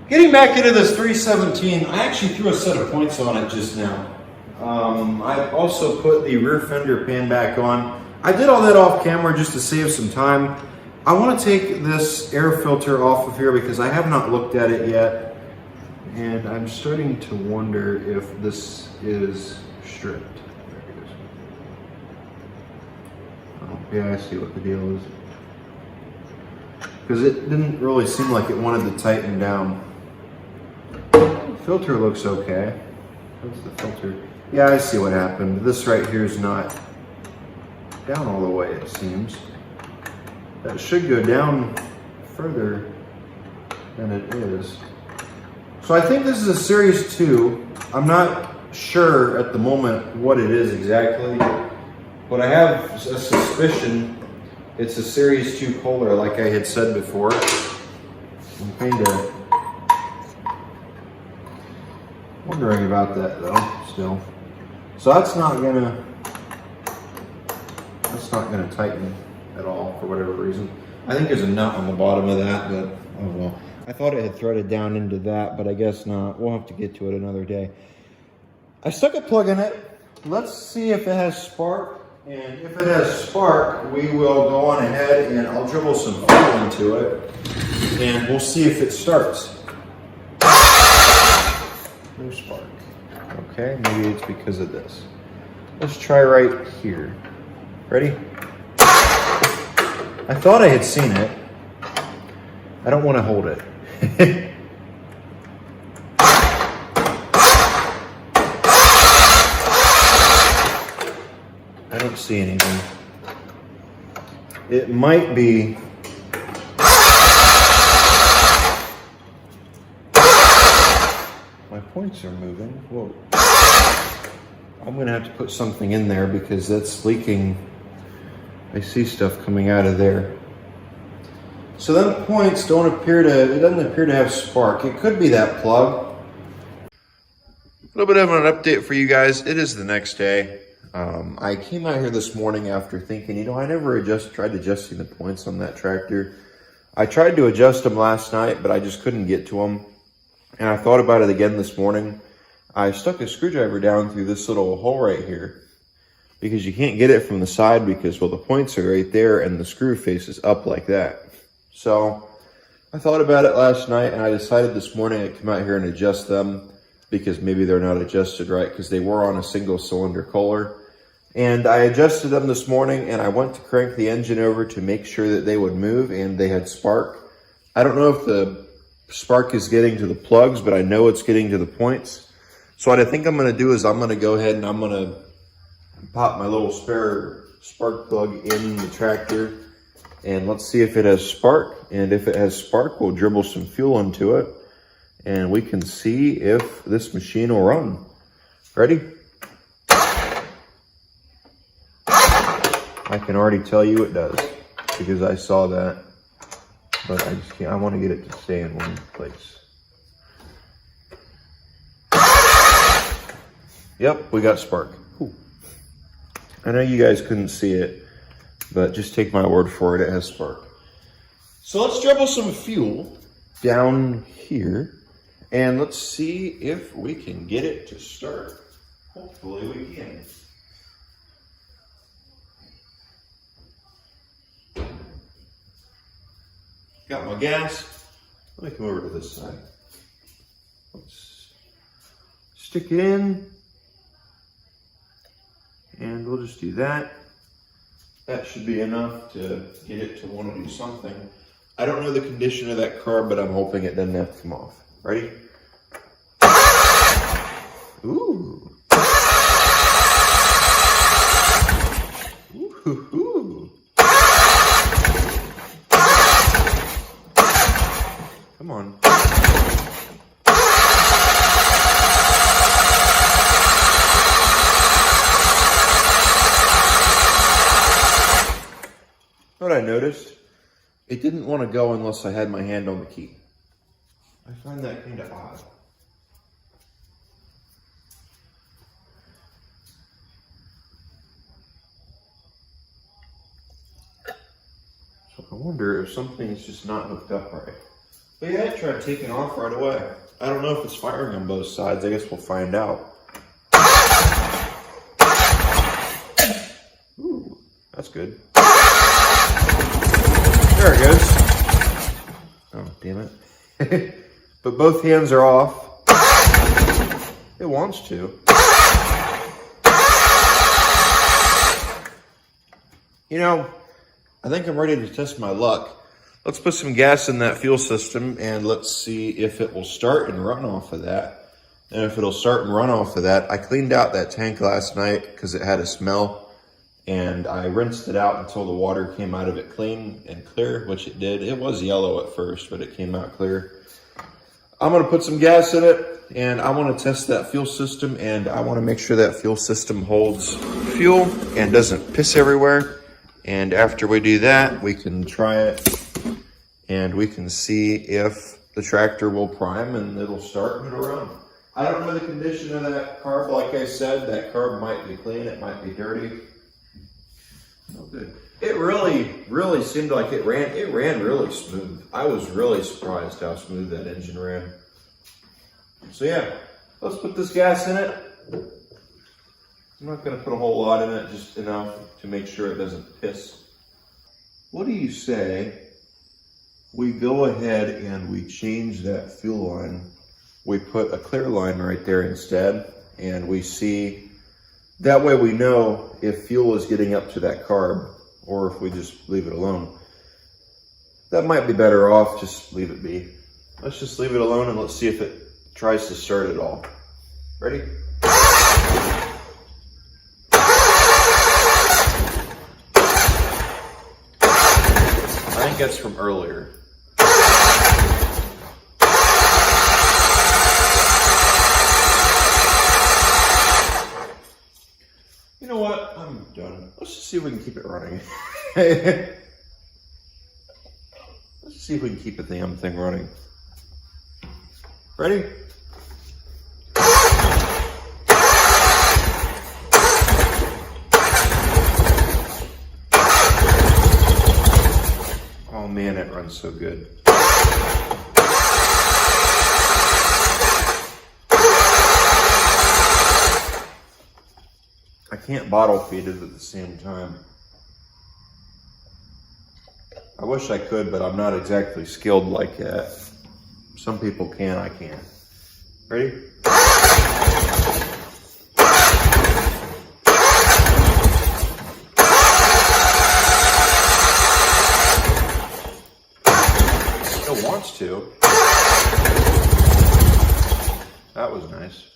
Getting back into this 317, I actually threw a set of points on it just now. I also put the rear fender pan back on. I did all that off camera just to save some time. I want to take this air filter off of here because I have not looked at it yet, and I'm starting to wonder if this is stripped. There it is. Yeah, I see what the deal is. Because it didn't really seem like it wanted to tighten down. Filter looks okay. What's the filter? Yeah, I see what happened. This right here is not down all the way, it seems. That should go down further than it is. So I think this is a Series 2. I'm not sure at the moment what it is exactly, but I have a suspicion it's a Series 2 Kohler, like I had said before. I'm kind of wondering about that though, still. So that's not gonna tighten at all for whatever reason. I think there's a nut on the bottom of that, but oh well. I thought it had threaded down into that, but I guess not. We'll have to get to it another day. I stuck a plug in it. Let's see if it has spark. And if it has spark, we will go on ahead and I'll dribble some fuel into it and we'll see if it starts. No spark. Okay, maybe it's because of this. Let's try right here. Ready? I thought I had seen it. I don't want to hold it. I don't see anything. It might be. My points are moving. Whoa. I'm gonna have to put something in there because that's leaking. I see stuff coming out of there. So them points don't appear to, it doesn't appear to have spark. It could be that plug. A little bit of an update for you guys. It is the next day. I came out here this morning after thinking, you know, I never tried adjusting the points on that tractor. I tried to adjust them last night, but I just couldn't get to them. And I thought about it again this morning. I stuck a screwdriver down through this little hole right here because you can't get it from the side because, well, the points are right there and the screw faces up like that. So I thought about it last night and I decided this morning I'd come out here and adjust them because maybe they're not adjusted right because they were on a single cylinder Kohler. And I adjusted them this morning and I went to crank the engine over to make sure that they would move and they had spark. I don't know if the spark is getting to the plugs, but I know it's getting to the points. So what I think I'm gonna do is I'm gonna go ahead and I'm gonna pop my little spare spark plug in the tractor and let's see if it has spark. And if it has spark, we'll dribble some fuel into it and we can see if this machine will run. Ready? I can already tell you it does because I saw that, but I just can't, I want to get it to stay in one place. Yep, we got spark. Ooh. I know you guys couldn't see it, but just take my word for it, it has spark. So let's dribble some fuel down here and let's see if we can get it to start. Hopefully we can. Got my gas. Let me come over to this side. Let's stick it in. And we'll just do that. That should be enough to get it to want to do something. I don't know the condition of that carb, but I'm hoping it doesn't have to come off. Ready? Ooh. Ooh. Come on. What I noticed, it didn't want to go unless I had my hand on the key. I find that kind of odd. So I wonder if something's just not hooked up right. But yeah, I tried taking off right away. I don't know if it's firing on both sides. I guess we'll find out. Ooh, that's good. There it goes. Oh, damn it. But both hands are off. It wants to. You know, I think I'm ready to test my luck. Let's put some gas in that fuel system and let's see if it will start and run off of that. And if it'll start and run off of that, I cleaned out that tank last night because it had a smell. And I rinsed it out until the water came out of it clean and clear, which it did. It was yellow at first, but it came out clear. I'm gonna put some gas in it and I wanna test that fuel system, and I wanna make sure that fuel system holds fuel and doesn't piss everywhere. And after we do that, we can try it and we can see if the tractor will prime and it'll start and it'll run. I don't know the condition of that carb. Like I said, that carb might be clean, it might be dirty. Oh, good. It really seemed like it ran really smooth. I was really surprised how smooth that engine ran. So yeah, let's put this gas in it. I'm not gonna put a whole lot in it, just enough to make sure it doesn't piss. What do you say we go ahead and we change that fuel line? We put a clear line right there instead, and we see, that way we know if fuel is getting up to that carb or if we just leave it alone. That might be better off, just leave it be. Let's just leave it alone and let's see if it tries to start at all. Ready? I think that's from earlier. You know what? I'm done. Let's just see if we can keep it running. Let's see if we can keep the damn thing running. Ready? Oh man, it runs so good. I can't bottle feed it at the same time. I wish I could, but I'm not exactly skilled like that. Some people can, I can't. Ready? It wants to. That was nice.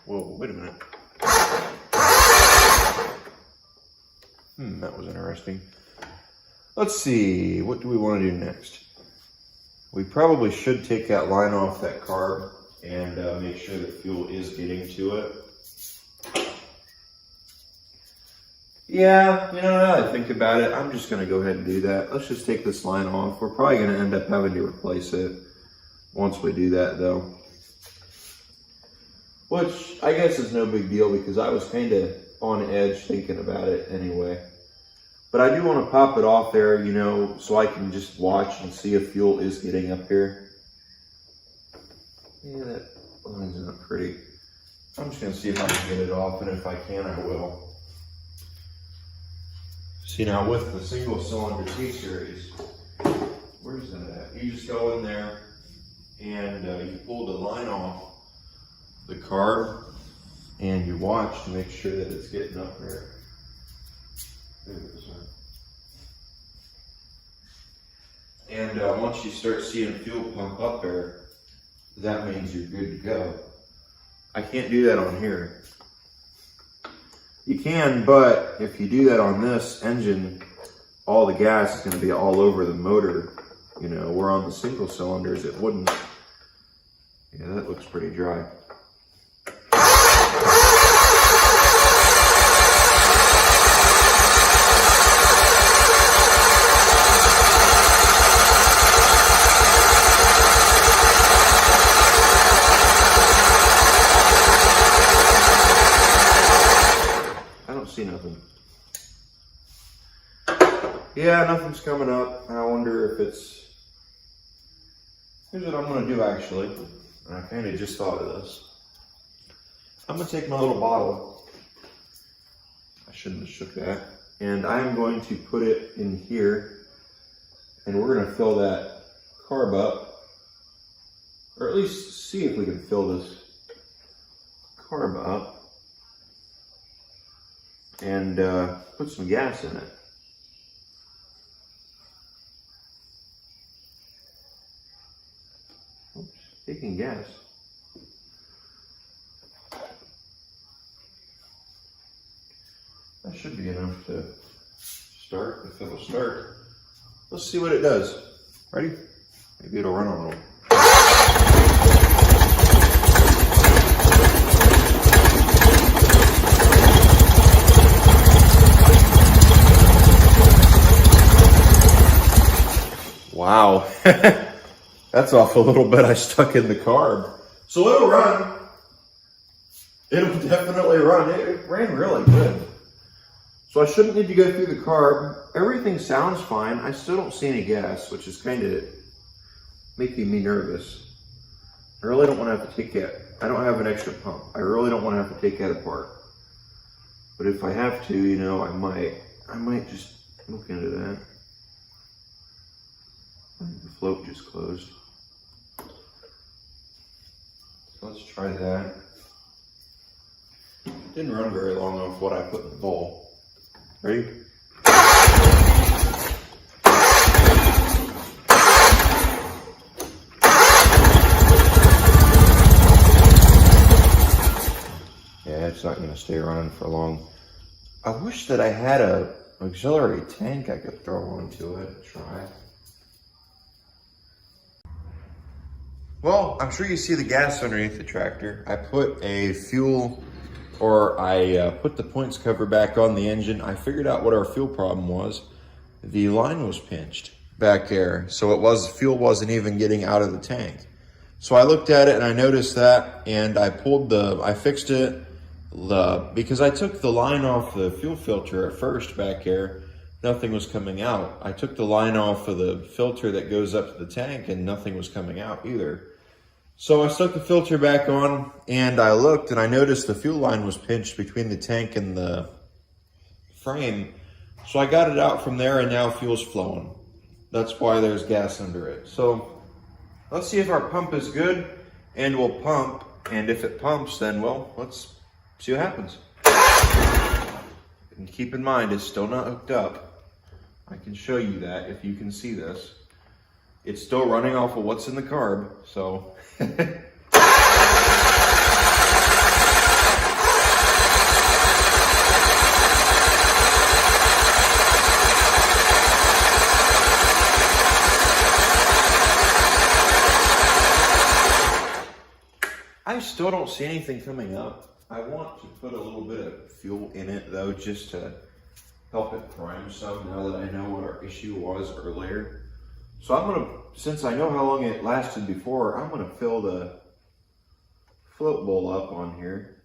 Whoa, wait a minute. That was interesting. Let's see, what do we want to do next? We probably should take that line off that carb and make sure that fuel is getting to it. Yeah, you know, now that I think about it, I'm just going to go ahead and do that. Let's just take this line off. We're probably going to end up having to replace it once we do that, though. Which I guess is no big deal because I was kind of on edge thinking about it anyway. But I do want to pop it off there, you know, so I can just watch and see if fuel is getting up here. Yeah, that line's not pretty. I'm just going to see if I can get it off, and if I can, I will. See, now with the single cylinder T-Series, where's that at? You just go in there and you pull the line off the carb and you watch to make sure that it's getting up there. There it is. And once you start seeing fuel pump up there, that means you're good to go. I can't do that on here. You can, but if you do that on this engine, all the gas is going to be all over the motor. You know, where on the single cylinders it wouldn't. Yeah, that looks pretty dry. See nothing. Yeah, nothing's coming up. I wonder if it's... Here's what I'm going to do actually. And I kind of just thought of this. I'm going to take my little bottle. I shouldn't have shook that. And I'm going to put it in here, and we're going to fill that carb up, or at least see if we can fill this carb up, and put some gas in it. Oops, taking gas. That should be enough to start, if it'll start. Let's see what it does. Ready? Maybe it'll run a little. Wow. That's off a little bit I stuck in the carb. So it'll run. It'll definitely run. It ran really good. So I shouldn't need to go through the carb. Everything sounds fine. I still don't see any gas, which is kind of making me nervous. I really don't want to have to take that. I don't have an extra pump. I really don't want to have to take that apart. But if I have to, you know, I might just look into that. The float just closed. So let's try that. Didn't run very long off what I put in the bowl. Ready? Yeah, it's not going to stay running for long. I wish that I had an auxiliary tank I could throw onto it and try. Well, I'm sure you see the gas underneath the tractor. I put a fuel, or I put the points cover back on the engine. I figured out what our fuel problem was. The line was pinched back there, so fuel wasn't even getting out of the tank. So I looked at it and I noticed that, and I fixed it, because I took the line off the fuel filter at first back there. Nothing was coming out. I took the line off of the filter that goes up to the tank, and nothing was coming out either. So I stuck the filter back on, and I looked and I noticed the fuel line was pinched between the tank and the frame. So I got it out from there, and now fuel's flowing. That's why there's gas under it. So let's see if our pump is good, and we'll pump. And if it pumps, then, well, let's see what happens. And keep in mind, it's still not hooked up. I can show you that if you can see this. It's still running off of what's in the carb, so. I still don't see anything coming up. I want to put a little bit of fuel in it though, just to help it prime some now that I know what our issue was earlier. So I'm gonna, since I know how long it lasted before, I'm gonna fill the float bowl up on here.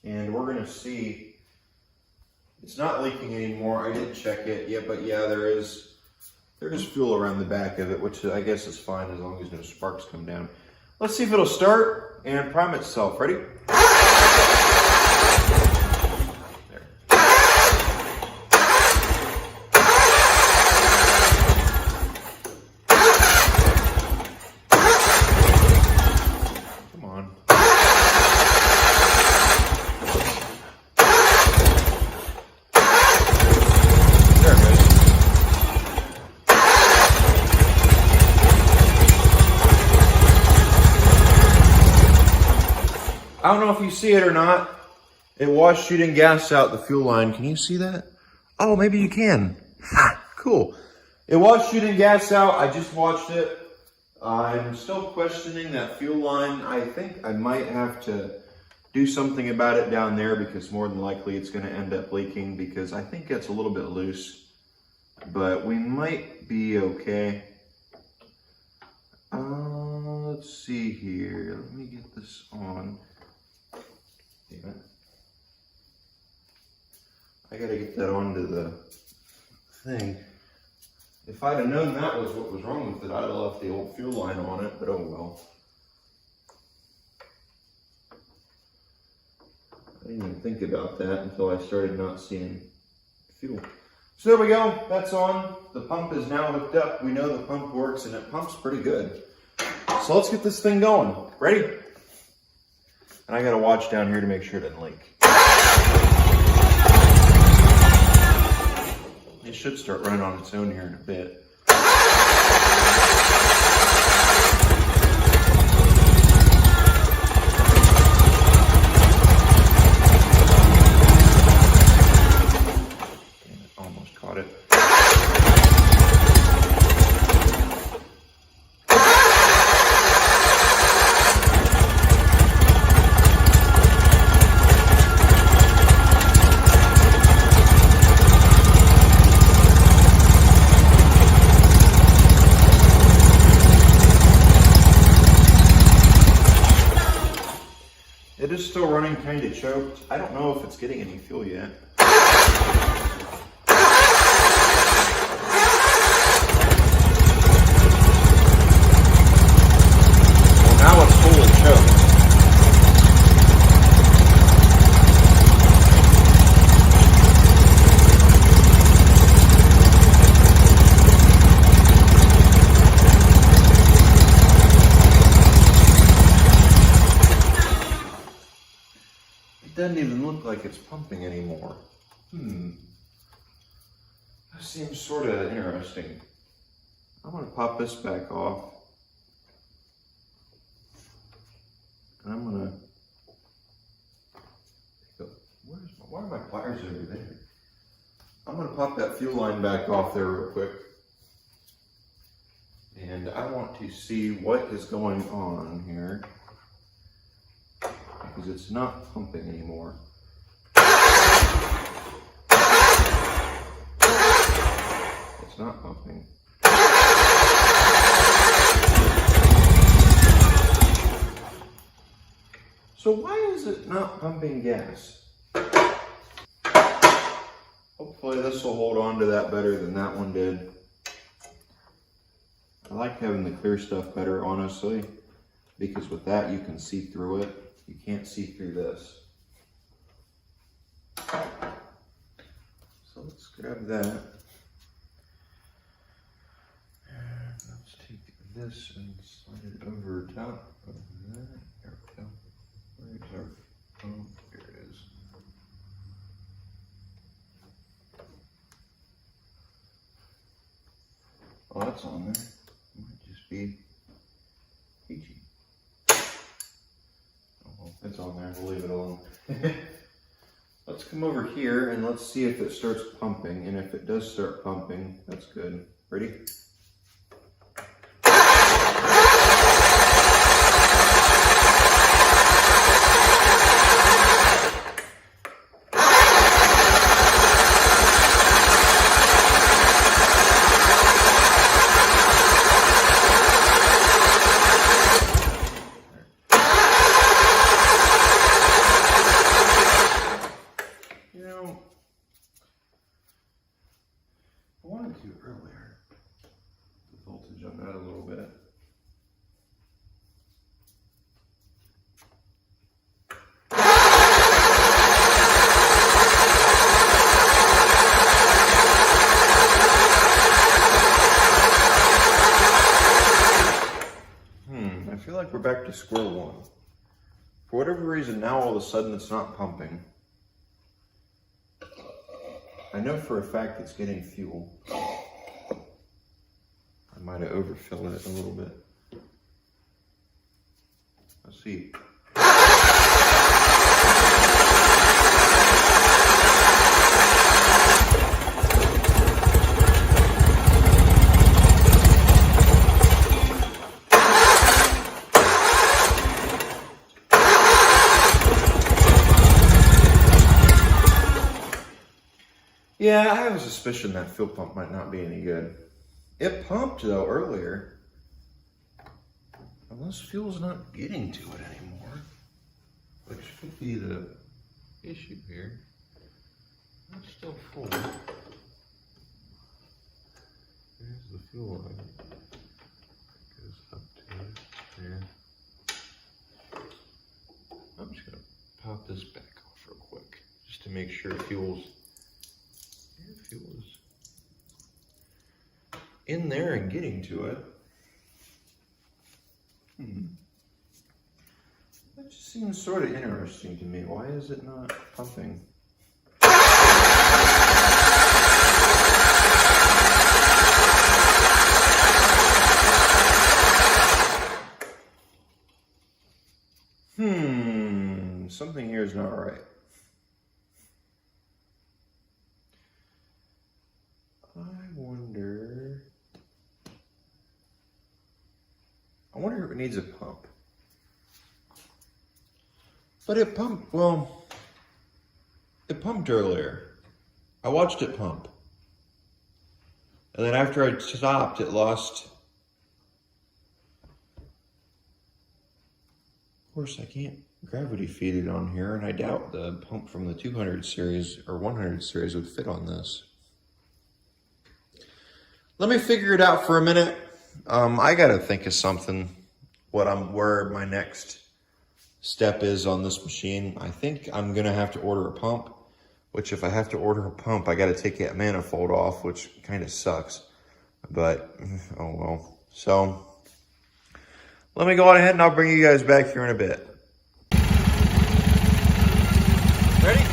And we're gonna see, it's not leaking anymore. I didn't check it yet, but yeah, there is fuel around the back of it, which I guess is fine as long as no sparks come down. Let's see if it'll start and prime itself. Ready? I don't know if you see it or not. It was shooting gas out the fuel line. Can you see that? Oh, maybe you can. Ha, cool. It was shooting gas out. I just watched it. I'm still questioning that fuel line. I think I might have to do something about it down there, because more than likely it's going to end up leaking, because I think it's a little bit loose. But we might be okay. Let's see here. Let me get this on. Damn it. I gotta get that onto the thing. If I'd have known that was what was wrong with it, I'd have left the old fuel line on it, but oh well. I didn't even think about that until I started not seeing fuel. So there we go, that's on. The pump is now hooked up. We know the pump works and it pumps pretty good. So let's get this thing going. Ready? And I gotta watch down here to make sure it doesn't leak. It should start running on its own here in a bit. Almost caught it. It is still running kind of choked. I don't know if it's getting any fuel yet. Well, now it's fully choked. It doesn't even look like it's pumping anymore. That seems sort of interesting. I'm going to pop this back off. And I'm going to... Why are my pliers over there? I'm going to pop that fuel line back off there real quick. And I want to see what is going on here. Because it's not pumping anymore. It's not pumping. So why is it not pumping gas? Hopefully this will hold on to that better than that one did. I like having the clear stuff better, honestly, because with that you can see through it. You can't see through this. So let's grab that. And let's take this and slide it over top of that. There we go. Where's our phone? Here it is. Oh, that's on there. It might just be peachy. It's on there, we'll leave it alone. Let's come over here and let's see if it starts pumping. And if it does start pumping, that's good. Ready? I wanted to earlier. The voltage on that a little bit. I feel like we're back to square one. For whatever reason, now all of a sudden it's not pumping. I know for a fact it's getting fuel. I might have overfilled it a little bit. Let's see. Yeah, I have a suspicion that fuel pump might not be any good. It pumped though earlier. Unless fuel's not getting to it anymore, which could be the issue here. It's still full. There's fuel line goes up to there. I'm just gonna pop this back off real quick, just to make sure fuel's in there and getting to it. That just seems sort of interesting to me. Why is it not pumping? Something here is not right. I wonder if it needs a pump. But it pumped, well, it pumped earlier. I watched it pump. And then after I stopped, it lost. Of course, I can't gravity feed it on here, and I doubt the pump from the 200 series or 100 series would fit on this. Let me figure it out for a minute. I gotta think of something, where my next step is on this machine. I think I'm gonna have to order a pump, which if I have to order a pump, I gotta take that manifold off, which kind of sucks, but oh well. So let me go on ahead and I'll bring you guys back here in a bit. Ready?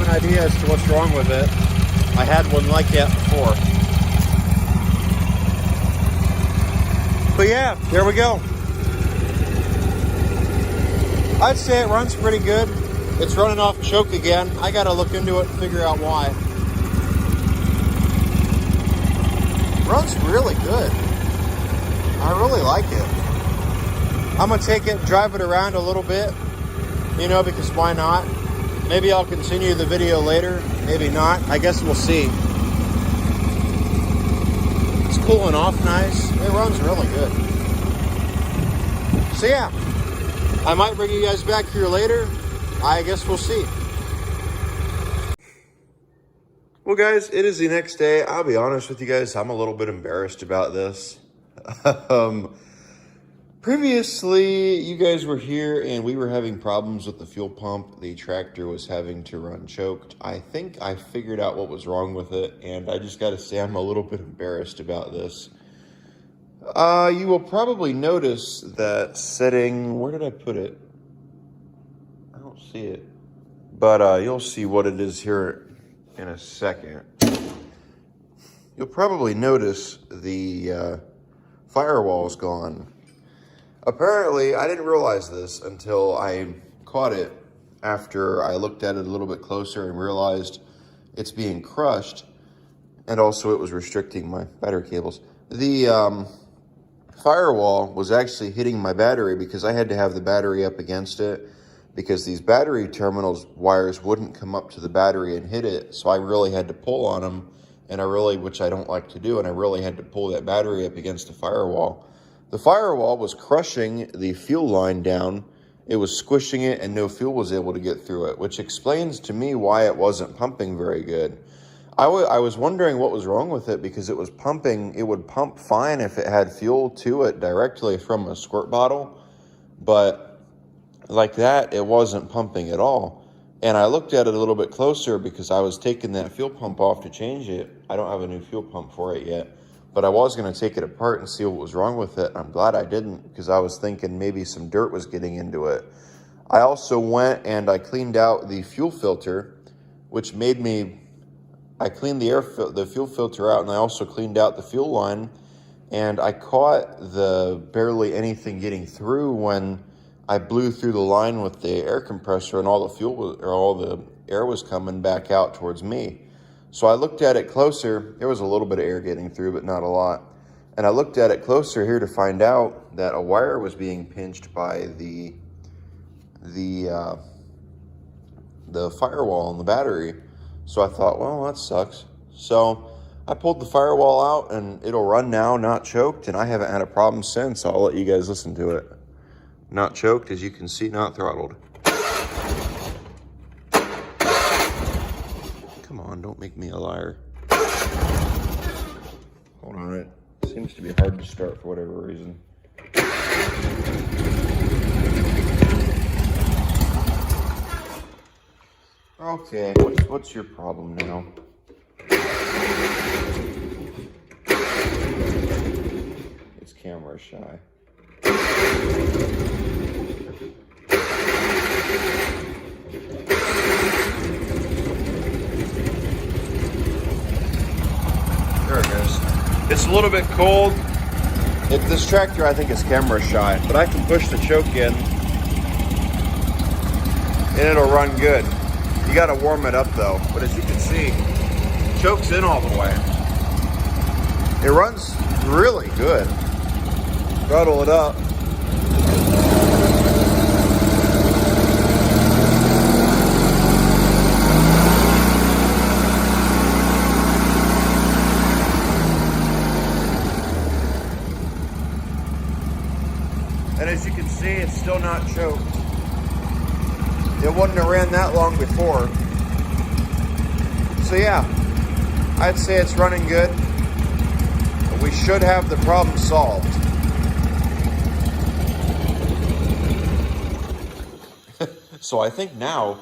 Idea as to what's wrong with it. I had one like that before. But yeah, there we go. I'd say it runs pretty good. It's running off choke again. I gotta look into it and figure out why. Runs really good. I really like it. I'm gonna take it, drive it around a little bit, you know, because why not? Maybe I'll continue the video later, maybe not. I guess we'll see. It's cooling off nice. It runs really good. So yeah, I might bring you guys back here later. I guess we'll see. Well, guys, it is the next day. I'll be honest with you guys, I'm a little bit embarrassed about this. Previously, you guys were here and we were having problems with the fuel pump. The tractor was having to run choked. I think I figured out what was wrong with it, and I just got to say I'm a little bit embarrassed about this. You will probably notice that setting, where did I put it? I don't see it. But you'll see what it is here in a second. You'll probably notice the firewall is gone. Apparently, I didn't realize this until I caught it after I looked at it a little bit closer and realized it's being crushed, and also it was restricting my battery cables. The firewall was actually hitting my battery because I had to have the battery up against it because these battery terminals wires wouldn't come up to the battery and hit it, so I really had to pull on them, and which I don't like to do, and I really had to pull that battery up against the firewall. The firewall was crushing the fuel line down. It was squishing it and no fuel was able to get through it, which explains to me why it wasn't pumping very good. I was wondering what was wrong with it because it was pumping. It would pump fine if it had fuel to it directly from a squirt bottle, but like that, it wasn't pumping at all. And I looked at it a little bit closer because I was taking that fuel pump off to change it. I don't have a new fuel pump for it yet. But I was going to take it apart and see what was wrong with it. I'm glad I didn't because I was thinking maybe some dirt was getting into it. I also went and I cleaned out the fuel filter, which made me, I cleaned the fuel filter out, and I also cleaned out the fuel line, and I caught the barely anything getting through when I blew through the line with the air compressor, and all the air was coming back out towards me. So I looked at it closer. There was a little bit of air getting through, but not a lot. And I looked at it closer here to find out that a wire was being pinched by the firewall on the battery. So I thought, well, that sucks. So I pulled the firewall out, and it'll run now, not choked, and I haven't had a problem since. I'll let you guys listen to it. Not choked, as you can see, not throttled. Come on, don't make me a liar. Hold on, it seems to be hard to start for whatever reason. Okay, what's your problem now? It's camera shy. There it goes. It's a little bit cold. This tractor, I think, is camera shy, but I can push the choke in and it'll run good. You got to warm it up though, but as you can see, choke's in all the way. It runs really good. Throttle it up. And as you can see, it's still not choked. It wouldn't have ran that long before. So yeah, I'd say it's running good. We should have the problem solved. So I think now,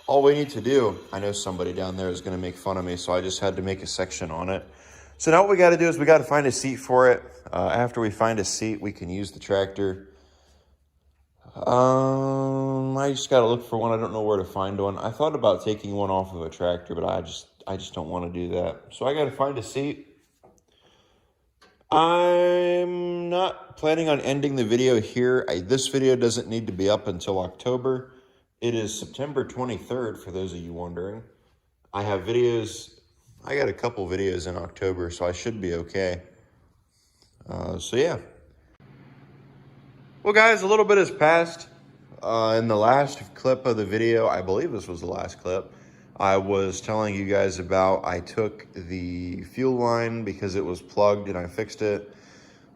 all we need to do, I know somebody down there is going to make fun of me, so I just had to make a section on it. So now what we got to do is we got to find a seat for it. After we find a seat, we can use the tractor. I just got to look for one. I don't know where to find one. I thought about taking one off of a tractor, but I just don't want to do that. So I got to find a seat. I'm not planning on ending the video here. This video doesn't need to be up until October. It is September 23rd, for those of you wondering. I have videos. I got a couple videos in October, so I should be okay. So yeah. Well, guys, a little bit has passed. In the last clip of the video, I believe this was the last clip, I was telling you guys about, I took the fuel line because it was plugged and I fixed it.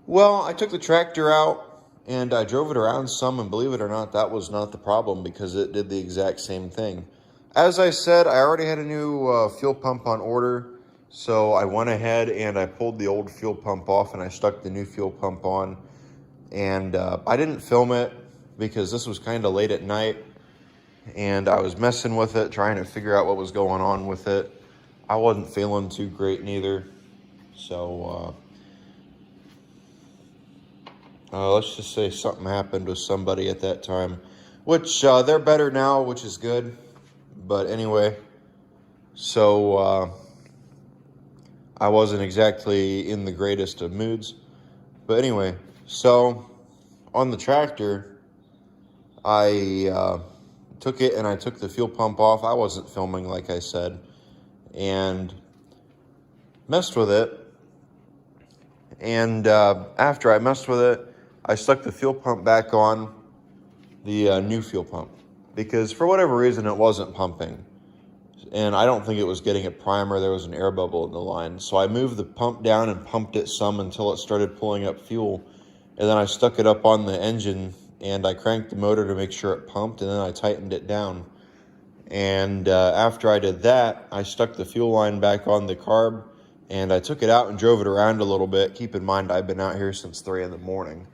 Well, I took the tractor out and I drove it around some, and believe it or not, that was not the problem because it did the exact same thing. As I said, I already had a new fuel pump on order, so I went ahead and I pulled the old fuel pump off and I stuck the new fuel pump on. And I didn't film it because this was kind of late at night and I was messing with it, trying to figure out what was going on with it. I wasn't feeling too great neither. So let's just say something happened with somebody at that time, which they're better now, which is good. But anyway, so I wasn't exactly in the greatest of moods. But anyway, so on the tractor, I took it and I took the fuel pump off. I wasn't filming, like I said, and messed with it. And after I messed with it, I stuck the fuel pump back on, the new fuel pump, because for whatever reason it wasn't pumping. And I don't think it was getting a primer. There was an air bubble in the line. So I moved the pump down and pumped it some until it started pulling up fuel. And then I stuck it up on the engine and I cranked the motor to make sure it pumped, and then I tightened it down. And after I did that, I stuck the fuel line back on the carb and I took it out and drove it around a little bit. Keep in mind, I've been out here since 3 in the morning.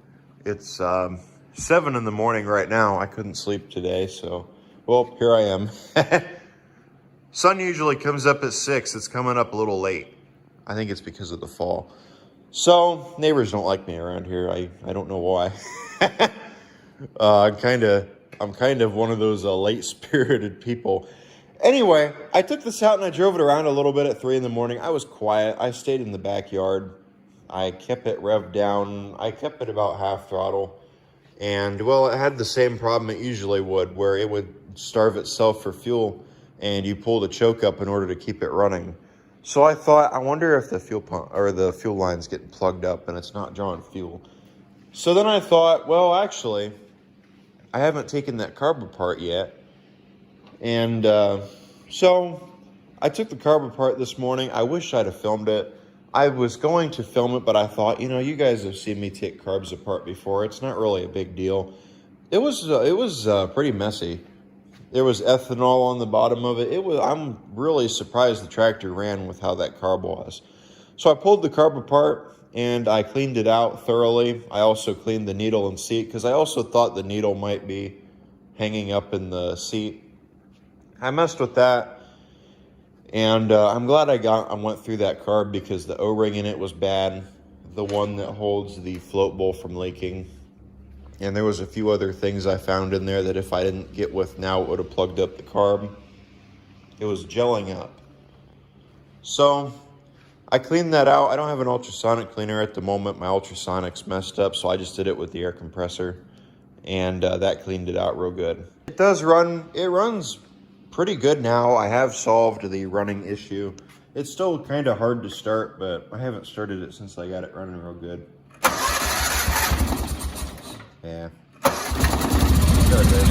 It's 7 in the morning right now. I couldn't sleep today, so, well, here I am. Sun usually comes up at 6. It's coming up a little late. I think it's because of the fall. So neighbors don't like me around here. I don't know why. I'm kind of one of those late-spirited people. Anyway, I took this out and I drove it around a little bit at 3 in the morning. I was quiet. I stayed in the backyard. I kept it revved down. I kept it about half throttle. And, well, it had the same problem it usually would, where it would starve itself for fuel and you pull the choke up in order to keep it running. So I thought, I wonder if the fuel pump or the fuel line's getting plugged up and it's not drawing fuel. So then I thought, well, actually, I haven't taken that carb apart yet. And so I took the carb apart this morning. I wish I'd have filmed it. I was going to film it, but I thought, you guys have seen me take carbs apart before. It's not really a big deal. It was pretty messy. There was ethanol on the bottom of it. I'm really surprised the tractor ran with how that carb was. So I pulled the carb apart and I cleaned it out thoroughly. I also cleaned the needle and seat because I also thought the needle might be hanging up in the seat. I messed with that, and I'm glad I went through that carb because the O-ring in it was bad, the one that holds the float bowl from leaking. And there was a few other things I found in there that if I didn't get with now, it would have plugged up the carb. It was gelling up. So I cleaned that out. I don't have an ultrasonic cleaner at the moment. My ultrasonic's messed up, so I just did it with the air compressor. And that cleaned it out real good. It does run. It runs pretty good now. I have solved the running issue. It's still kind of hard to start, but I haven't started it since I got it running real good. Yeah. There it is.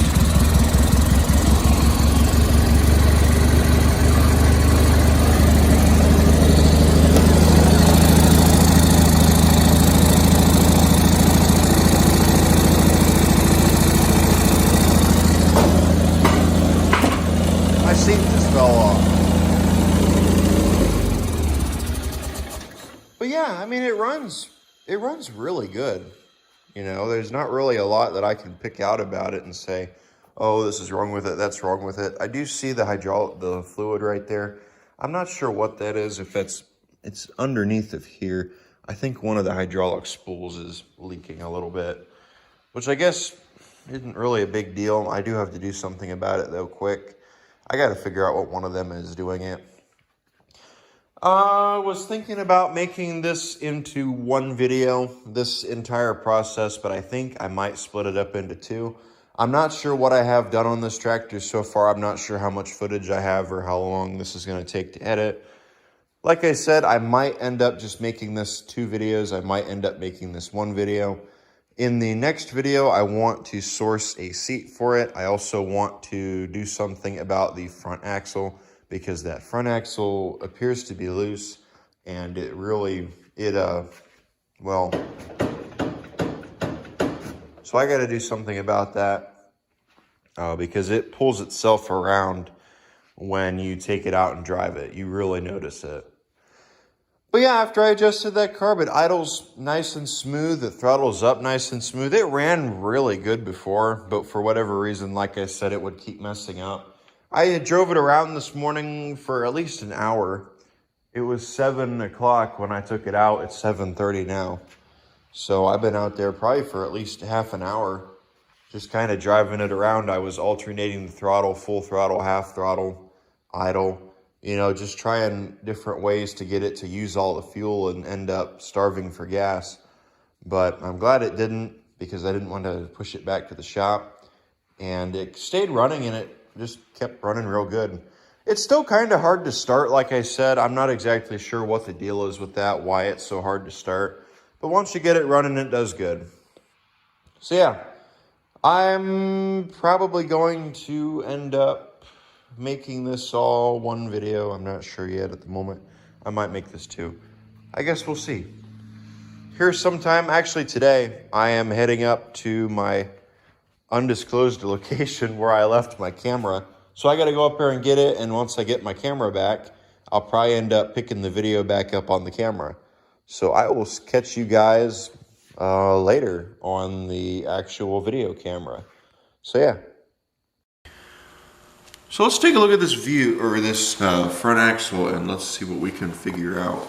My seat just fell off. But yeah, I mean, it runs really good. There's not really a lot that I can pick out about it and say, oh, this is wrong with it, that's wrong with it. I do see the fluid right there. I'm not sure what that is, if it's underneath of here. I think one of the hydraulic spools is leaking a little bit, which I guess isn't really a big deal. I do have to do something about it though, quick. I got to figure out what one of them is doing it. I was thinking about making this into one video, this entire process, but I think I might split it up into 2. I'm not sure what I have done on this tractor so far. I'm not sure how much footage I have or how long this is going to take to edit. Like I said, I might end up just making this 2 videos. I might end up making this 1 video. In the next video, I want to source a seat for it. I also want to do something about the front axle, because that front axle appears to be loose, and well, so I got to do something about that because it pulls itself around when you take it out and drive it. You really notice it. But yeah, after I adjusted that carb, it idles nice and smooth. The throttle's up nice and smooth. It ran really good before, but for whatever reason, like I said, it would keep messing up. I drove it around this morning for at least an hour. It was 7 o'clock when I took it out. It's 7:30 now. So I've been out there probably for at least half an hour, just kind of driving it around. I was alternating the throttle, full throttle, half throttle, idle. You know, just trying different ways to get it to use all the fuel and end up starving for gas. But I'm glad it didn't, because I didn't want to push it back to the shop. And it stayed running, and it just kept running real good. It's still kind of hard to start, like I said. I'm not exactly sure what the deal is with that, why it's so hard to start. But once you get it running, it does good. So yeah, I'm probably going to end up making this all one video. I'm not sure yet at the moment. I might make this two. I guess we'll see. Here's sometime, actually today, I am heading up to my undisclosed location where I left my camera. So I got to go up there and get it, and once I get my camera back, I'll probably end up picking the video back up on the camera. So I will catch you guys later on the actual video camera. So yeah. So let's take a look at this view, or this front axle, and let's see what we can figure out.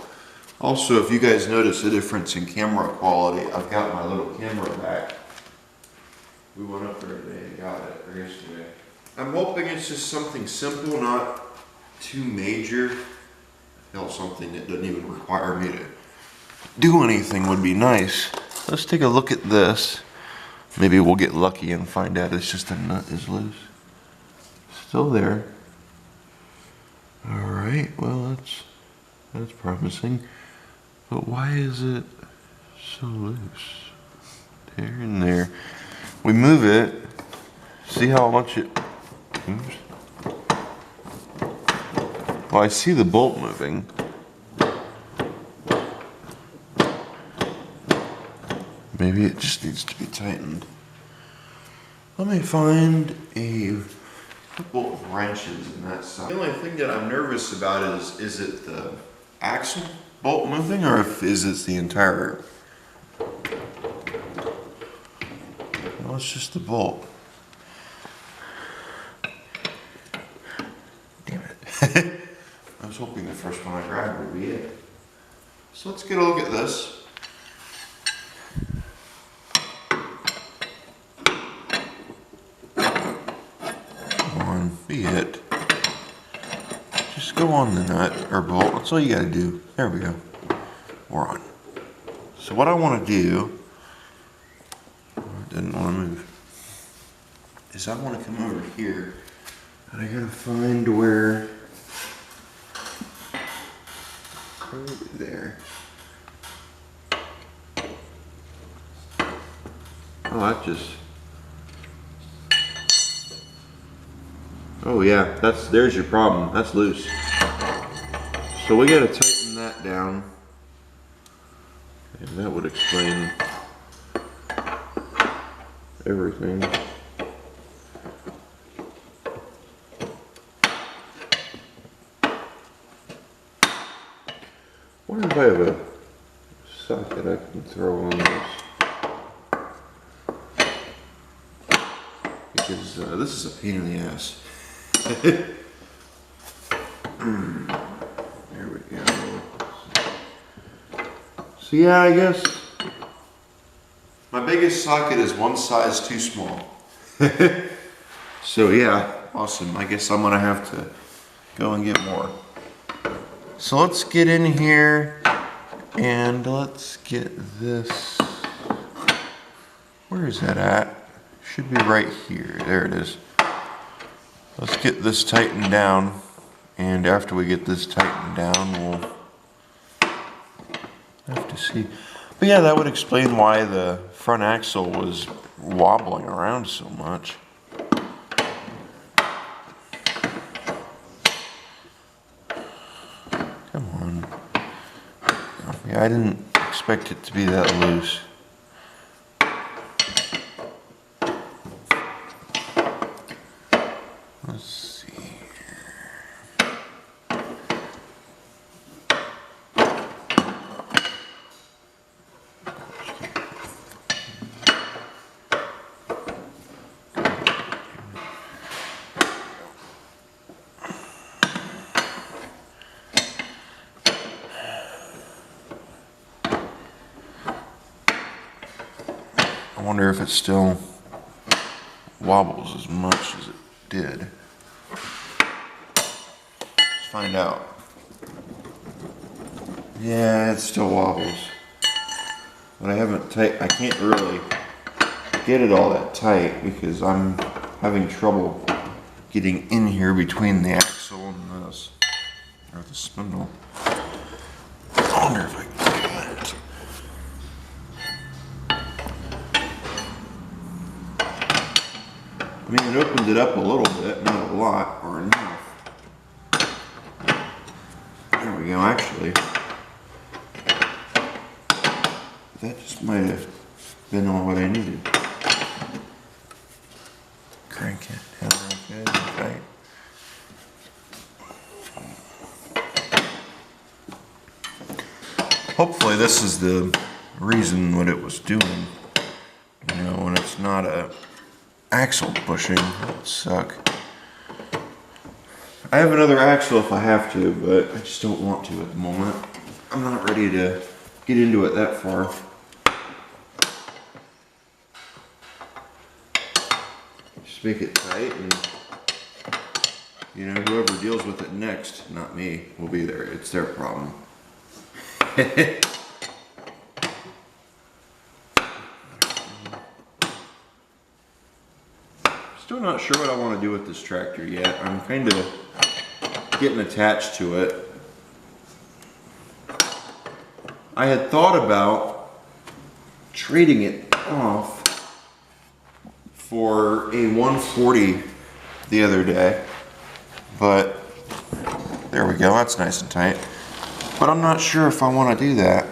Also, if you guys notice the difference in camera quality, I've got my little camera back. We went up there today and got it, or yesterday. I'm hoping it's just something simple, not too major. I felt something that doesn't even require me to do anything would be nice. Let's take a look at this. Maybe we'll get lucky and find out it's just a nut is loose. Still there. Alright, well that's promising. But why is it so loose? There and there. We move it. See how much it moves? Well, I see the bolt moving. Maybe it just needs to be tightened. Let me find a couple of wrenches in that side. The only thing that I'm nervous about is it the axle bolt moving, or is it the entire? No, it's just the bolt. Damn it. I was hoping the first one I grabbed would be it. So let's get a look at this. Be it. Just go on the nut or bolt. That's all you gotta do. There we go. We're on. So what I want to do, I didn't want to move, is I want to come over here, and I gotta find where. Right there. Oh, that just. Oh yeah, there's your problem. That's loose. So we gotta tighten that down. And that would explain everything. Wonder if I have a socket I can throw on this. Because this is a pain in the ass. There we go. So yeah, I guess my biggest socket is one size too small. So yeah, awesome. I guess I'm gonna have to go and get more. So let's get in here and let's get this. Where is that at? Should be right here. There it is. Let's get this tightened down, and after we get this tightened down, we'll have to see. But yeah, that would explain why the front axle was wobbling around so much. Yeah, I didn't expect it to be that loose. Let's see. I wonder if it still wobbles as much as it did. Let's find out. Yeah, it still wobbles. But I can't really get it all that tight because I'm having trouble getting in here between the axle and this, or the spindle. I wonder if I can do that. I mean, it opened it up a little bit, not a lot, or enough. There we go, actually. That just might have been all what I needed. Crank it down real good and tight. Hopefully this is the reason what it was doing. You know, when it's not a axle pushing, that would suck. I have another axle if I have to, but I just don't want to at the moment. I'm not ready to get into it that far. Just make it tight, and you know, whoever deals with it next, not me, will be there. It's their problem. Still not sure what I want to do with this tractor yet. I'm kind of getting attached to it. I had thought about trading it off for a 140 the other day, but there we go, that's nice and tight. But I'm not sure if I want to do that.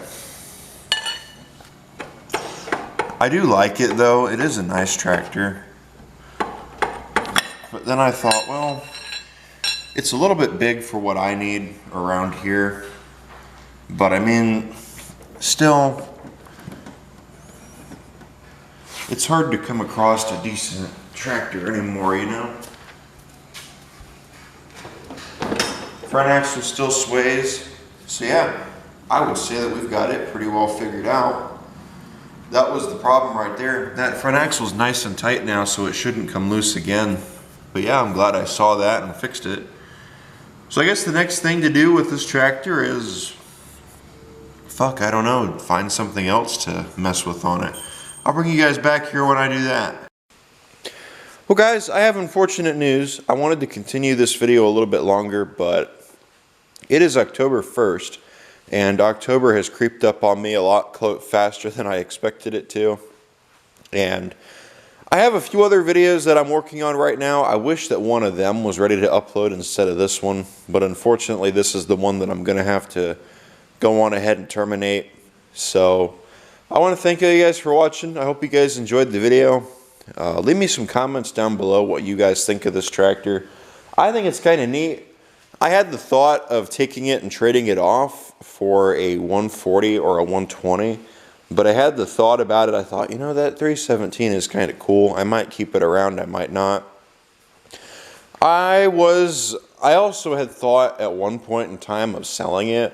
I do like it though, it is a nice tractor. But then I thought, well, it's a little bit big for what I need around here. But I mean, still, it's hard to come across a decent tractor anymore, you know? Front axle still sways. So yeah, I would say that we've got it pretty well figured out. That was the problem right there. That front axle is nice and tight now, so it shouldn't come loose again. But yeah, I'm glad I saw that and fixed it. So I guess the next thing to do with this tractor is, I don't know, find something else to mess with on it. I'll bring you guys back here when I do that. Well guys, I have unfortunate news. I wanted to continue this video a little bit longer, but it is October 1st, and October has creeped up on me a lot faster than I expected it to. And I have a few other videos that I'm working on right now. I wish that one of them was ready to upload instead of this one, but unfortunately this is the one that I'm going to have to go on ahead and terminate. So I want to thank you guys for watching. I hope you guys enjoyed the video. Leave me some comments down below what you guys think of this tractor. I think it's kind of neat. I had the thought of taking it and trading it off for a 140 or a 120, but I had the thought about it. I thought, you know, that 317 is kind of cool. I might keep it around, I might not. I also had thought at one point in time of selling it,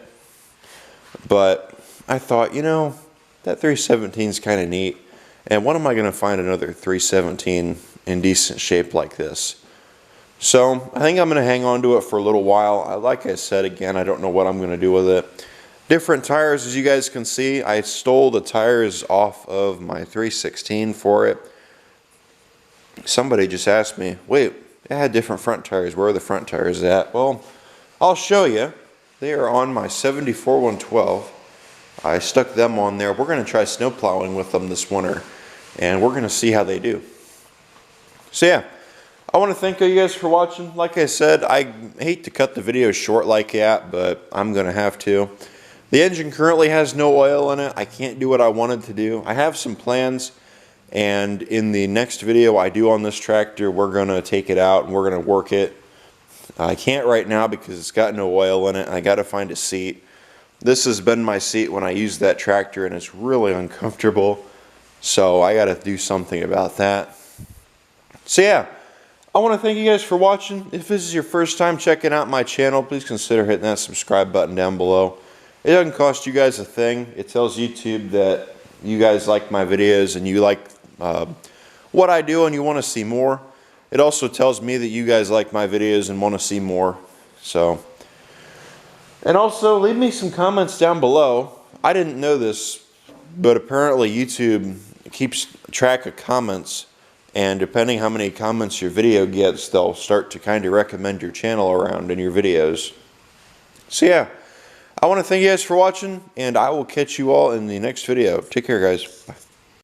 but I thought, you know, that 317 is kind of neat, and when am I going to find another 317 in decent shape like this? So I think I'm going to hang on to it for a little while. Like I said, again, I don't know what I'm going to do with it. Different tires, as you guys can see. I stole the tires off of my 316 for it. Somebody just asked me, wait, it had different front tires. Where are the front tires at? Well, I'll show you. They are on my 74 112. I stuck them on there. We're going to try snow plowing with them this winter, and we're going to see how they do. So yeah, I want to thank you guys for watching. Like I said, I hate to cut the video short like that, but I'm going to have to. The engine currently has no oil in it. I can't do what I wanted to do. I have some plans, and in the next video I do on this tractor, we're going to take it out and we're going to work it. I can't right now because it's got no oil in it. I got to find a seat. This has been my seat when I use that tractor, and it's really uncomfortable. So I got to do something about that. So yeah, I want to thank you guys for watching. If this is your first time checking out my channel, please consider hitting that subscribe button down below. It doesn't cost you guys a thing. It tells YouTube that you guys like my videos and you like what I do and you want to see more. It also tells me that you guys like my videos and want to see more. So, and also leave me some comments down below. I didn't know this, but apparently YouTube keeps track of comments, and depending how many comments your video gets, they'll start to kind of recommend your channel around in your videos. So yeah, I want to thank you guys for watching, and I will catch you all in the next video. Take care, guys. Bye.